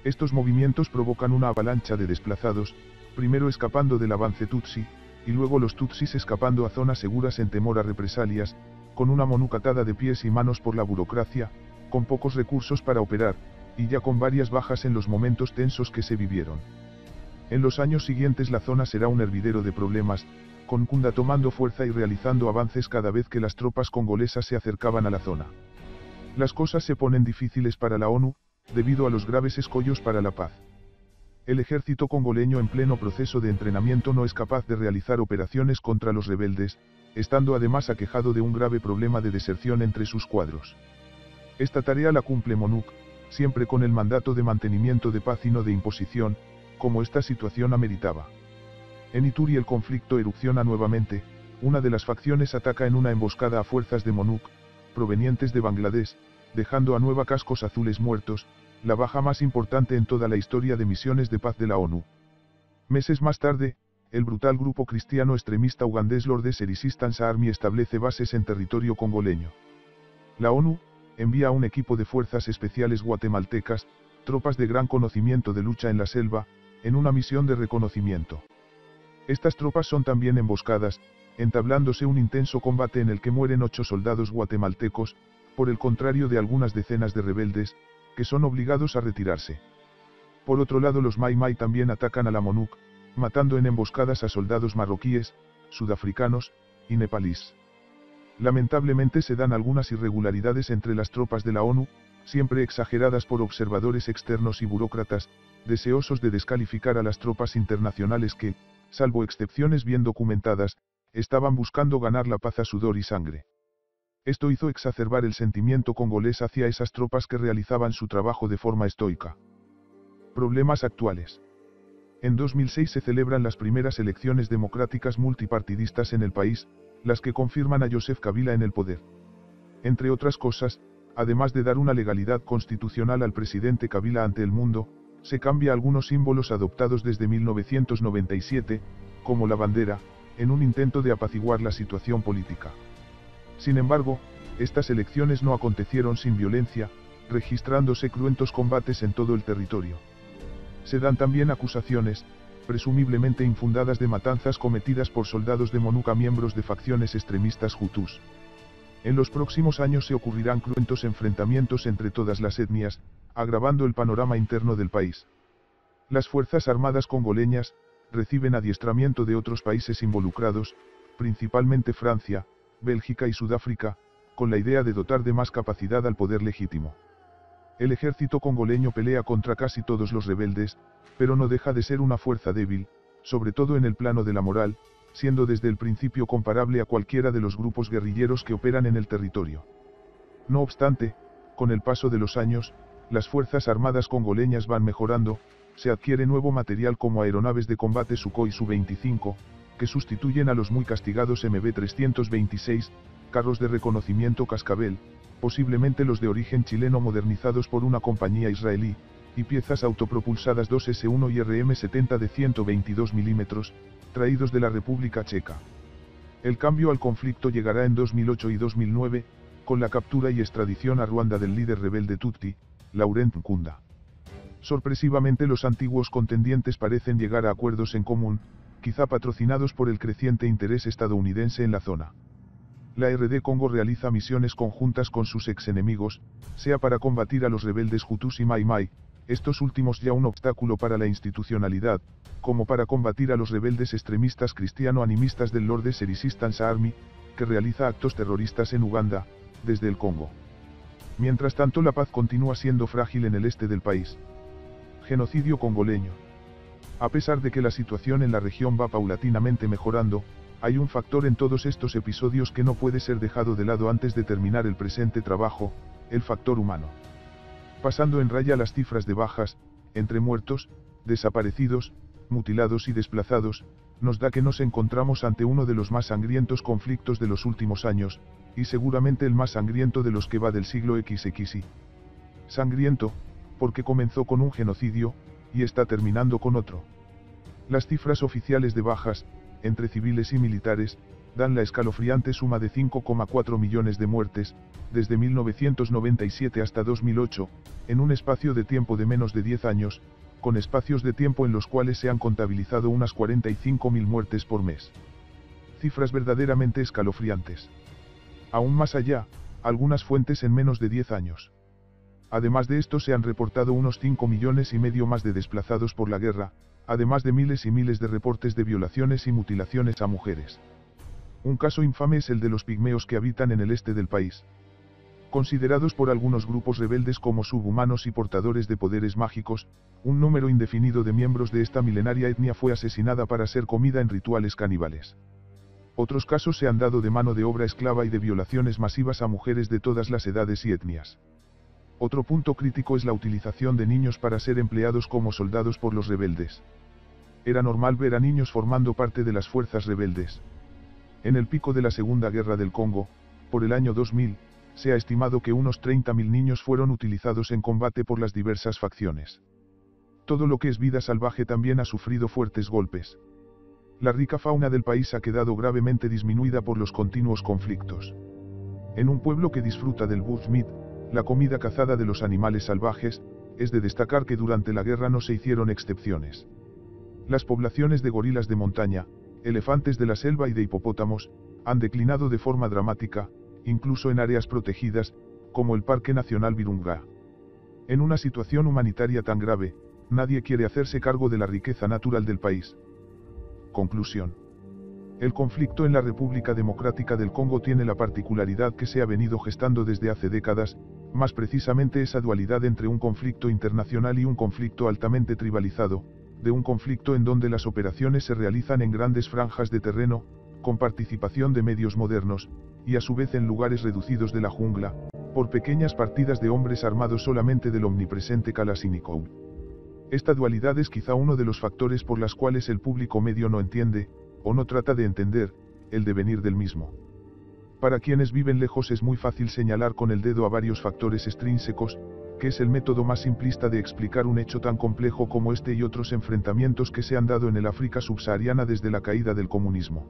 Estos movimientos provocan una avalancha de desplazados, primero escapando del avance Tutsi, y luego los Tutsis escapando a zonas seguras en temor a represalias, con una Monuc atada de pies y manos por la burocracia, con pocos recursos para operar, y ya con varias bajas en los momentos tensos que se vivieron. En los años siguientes la zona será un hervidero de problemas, con Nkunda tomando fuerza y realizando avances cada vez que las tropas congolesas se acercaban a la zona. Las cosas se ponen difíciles para la ONU, debido a los graves escollos para la paz. El ejército congoleño en pleno proceso de entrenamiento no es capaz de realizar operaciones contra los rebeldes, estando además aquejado de un grave problema de deserción entre sus cuadros. Esta tarea la cumple Monuc, siempre con el mandato de mantenimiento de paz y no de imposición, como esta situación ameritaba. En Ituri el conflicto erupciona nuevamente, una de las facciones ataca en una emboscada a fuerzas de MONUC, provenientes de Bangladesh, dejando a Nueva cascos azules muertos, la baja más importante en toda la historia de misiones de paz de la ONU. Meses más tarde, el brutal grupo cristiano extremista ugandés Lord's Resistance Army establece bases en territorio congoleño. La ONU envía a un equipo de fuerzas especiales guatemaltecas, tropas de gran conocimiento de lucha en la selva, en una misión de reconocimiento. Estas tropas son también emboscadas, entablándose un intenso combate en el que mueren 8 soldados guatemaltecos, por el contrario de algunas decenas de rebeldes, que son obligados a retirarse. Por otro lado los Mai Mai también atacan a la MONUC, matando en emboscadas a soldados marroquíes, sudafricanos, y nepalíes. Lamentablemente se dan algunas irregularidades entre las tropas de la ONU, siempre exageradas por observadores externos y burócratas, deseosos de descalificar a las tropas internacionales que, salvo excepciones bien documentadas, estaban buscando ganar la paz a sudor y sangre. Esto hizo exacerbar el sentimiento congolés hacia esas tropas que realizaban su trabajo de forma estoica. Problemas actuales. En 2006 se celebran las primeras elecciones democráticas multipartidistas en el país, las que confirman a Joseph Kabila en el poder. Entre otras cosas, además de dar una legalidad constitucional al presidente Kabila ante el mundo, se cambia algunos símbolos adoptados desde 1997, como la bandera, en un intento de apaciguar la situación política. Sin embargo, estas elecciones no acontecieron sin violencia, registrándose cruentos combates en todo el territorio. Se dan también acusaciones, presumiblemente infundadas, de matanzas cometidas por soldados de MONUC a miembros de facciones extremistas hutus. En los próximos años se ocurrirán cruentos enfrentamientos entre todas las etnias, agravando el panorama interno del país. Las Fuerzas Armadas congoleñas reciben adiestramiento de otros países involucrados, principalmente Francia, Bélgica y Sudáfrica, con la idea de dotar de más capacidad al poder legítimo. El ejército congoleño pelea contra casi todos los rebeldes, pero no deja de ser una fuerza débil, sobre todo en el plano de la moral, siendo desde el principio comparable a cualquiera de los grupos guerrilleros que operan en el territorio. No obstante, con el paso de los años, las Fuerzas Armadas congoleñas van mejorando, se adquiere nuevo material como aeronaves de combate Sukhoi Su-25, que sustituyen a los muy castigados MB-326, carros de reconocimiento Cascabel, posiblemente los de origen chileno modernizados por una compañía israelí, y piezas autopropulsadas 2S1 y RM-70 de 122 mm, traídos de la República Checa. El cambio al conflicto llegará en 2008 y 2009, con la captura y extradición a Ruanda del líder rebelde Tutsi, Laurent Nkunda. Sorpresivamente los antiguos contendientes parecen llegar a acuerdos en común, quizá patrocinados por el creciente interés estadounidense en la zona. La RD Congo realiza misiones conjuntas con sus ex-enemigos, sea para combatir a los rebeldes Hutus y Mai Mai, estos últimos ya un obstáculo para la institucionalidad, como para combatir a los rebeldes extremistas cristiano-animistas del Lord's Resistance Army, que realiza actos terroristas en Uganda, desde el Congo. Mientras tanto la paz continúa siendo frágil en el este del país. Genocidio congoleño. A pesar de que la situación en la región va paulatinamente mejorando, hay un factor en todos estos episodios que no puede ser dejado de lado antes de terminar el presente trabajo, el factor humano. Pasando en raya las cifras de bajas, entre muertos, desaparecidos, mutilados y desplazados, nos da que nos encontramos ante uno de los más sangrientos conflictos de los últimos años, y seguramente el más sangriento de los que va del siglo XXI. Sangriento, porque comenzó con un genocidio, y está terminando con otro. Las cifras oficiales de bajas, entre civiles y militares, dan la escalofriante suma de 5,4 millones de muertes, desde 1997 hasta 2008, en un espacio de tiempo de menos de 10 años, con espacios de tiempo en los cuales se han contabilizado unas 45.000 muertes por mes. Cifras verdaderamente escalofriantes. Aún más allá, algunas fuentes en menos de 10 años. Además de esto se han reportado unos 5,5 millones más de desplazados por la guerra, además de miles y miles de reportes de violaciones y mutilaciones a mujeres. Un caso infame es el de los pigmeos que habitan en el este del país. Considerados por algunos grupos rebeldes como subhumanos y portadores de poderes mágicos, un número indefinido de miembros de esta milenaria etnia fue asesinada para ser comida en rituales caníbales. Otros casos se han dado de mano de obra esclava y de violaciones masivas a mujeres de todas las edades y etnias. Otro punto crítico es la utilización de niños para ser empleados como soldados por los rebeldes. Era normal ver a niños formando parte de las fuerzas rebeldes. En el pico de la Segunda Guerra del Congo, por el año 2000, se ha estimado que unos 30.000 niños fueron utilizados en combate por las diversas facciones. Todo lo que es vida salvaje también ha sufrido fuertes golpes. La rica fauna del país ha quedado gravemente disminuida por los continuos conflictos. En un pueblo que disfruta del bushmeat, la comida cazada de los animales salvajes, es de destacar que durante la guerra no se hicieron excepciones. Las poblaciones de gorilas de montaña, elefantes de la selva y de hipopótamos, han declinado de forma dramática, incluso en áreas protegidas, como el Parque Nacional Virunga. En una situación humanitaria tan grave, nadie quiere hacerse cargo de la riqueza natural del país. Conclusión. El conflicto en la República Democrática del Congo tiene la particularidad que se ha venido gestando desde hace décadas, más precisamente esa dualidad entre un conflicto internacional y un conflicto altamente tribalizado, de un conflicto en donde las operaciones se realizan en grandes franjas de terreno, con participación de medios modernos, y a su vez en lugares reducidos de la jungla, por pequeñas partidas de hombres armados solamente del omnipresente Kalashnikov. Esta dualidad es quizá uno de los factores por los cuales el público medio no entiende, o no trata de entender, el devenir del mismo. Para quienes viven lejos es muy fácil señalar con el dedo a varios factores extrínsecos, que es el método más simplista de explicar un hecho tan complejo como este y otros enfrentamientos que se han dado en el África subsahariana desde la caída del comunismo.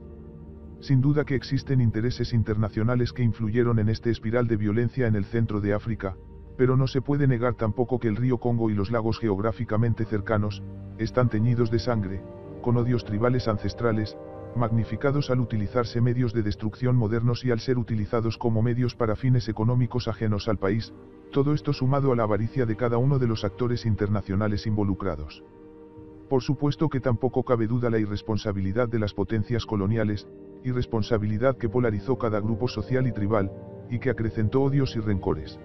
Sin duda que existen intereses internacionales que influyeron en este espiral de violencia en el centro de África, pero no se puede negar tampoco que el río Congo y los lagos geográficamente cercanos, están teñidos de sangre, con odios tribales ancestrales, magnificados al utilizarse medios de destrucción modernos y al ser utilizados como medios para fines económicos ajenos al país, todo esto sumado a la avaricia de cada uno de los actores internacionales involucrados. Por supuesto que tampoco cabe duda la irresponsabilidad de las potencias coloniales, irresponsabilidad que polarizó cada grupo social y tribal, y que acrecentó odios y rencores.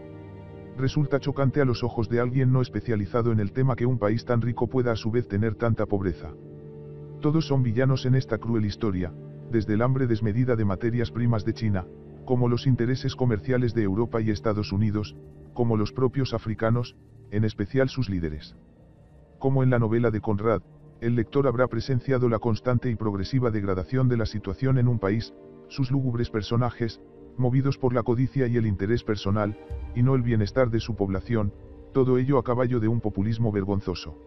Resulta chocante a los ojos de alguien no especializado en el tema que un país tan rico pueda a su vez tener tanta pobreza. Todos son villanos en esta cruel historia, desde el hambre desmedida de materias primas de China, como los intereses comerciales de Europa y Estados Unidos, como los propios africanos, en especial sus líderes. Como en la novela de Conrad, el lector habrá presenciado la constante y progresiva degradación de la situación en un país, sus lúgubres personajes, movidos por la codicia y el interés personal, y no el bienestar de su población, todo ello a caballo de un populismo vergonzoso.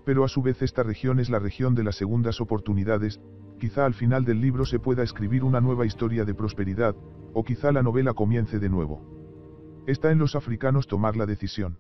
Pero a su vez esta región es la región de las segundas oportunidades, quizá al final del libro se pueda escribir una nueva historia de prosperidad, o quizá la novela comience de nuevo. Está en los africanos tomar la decisión.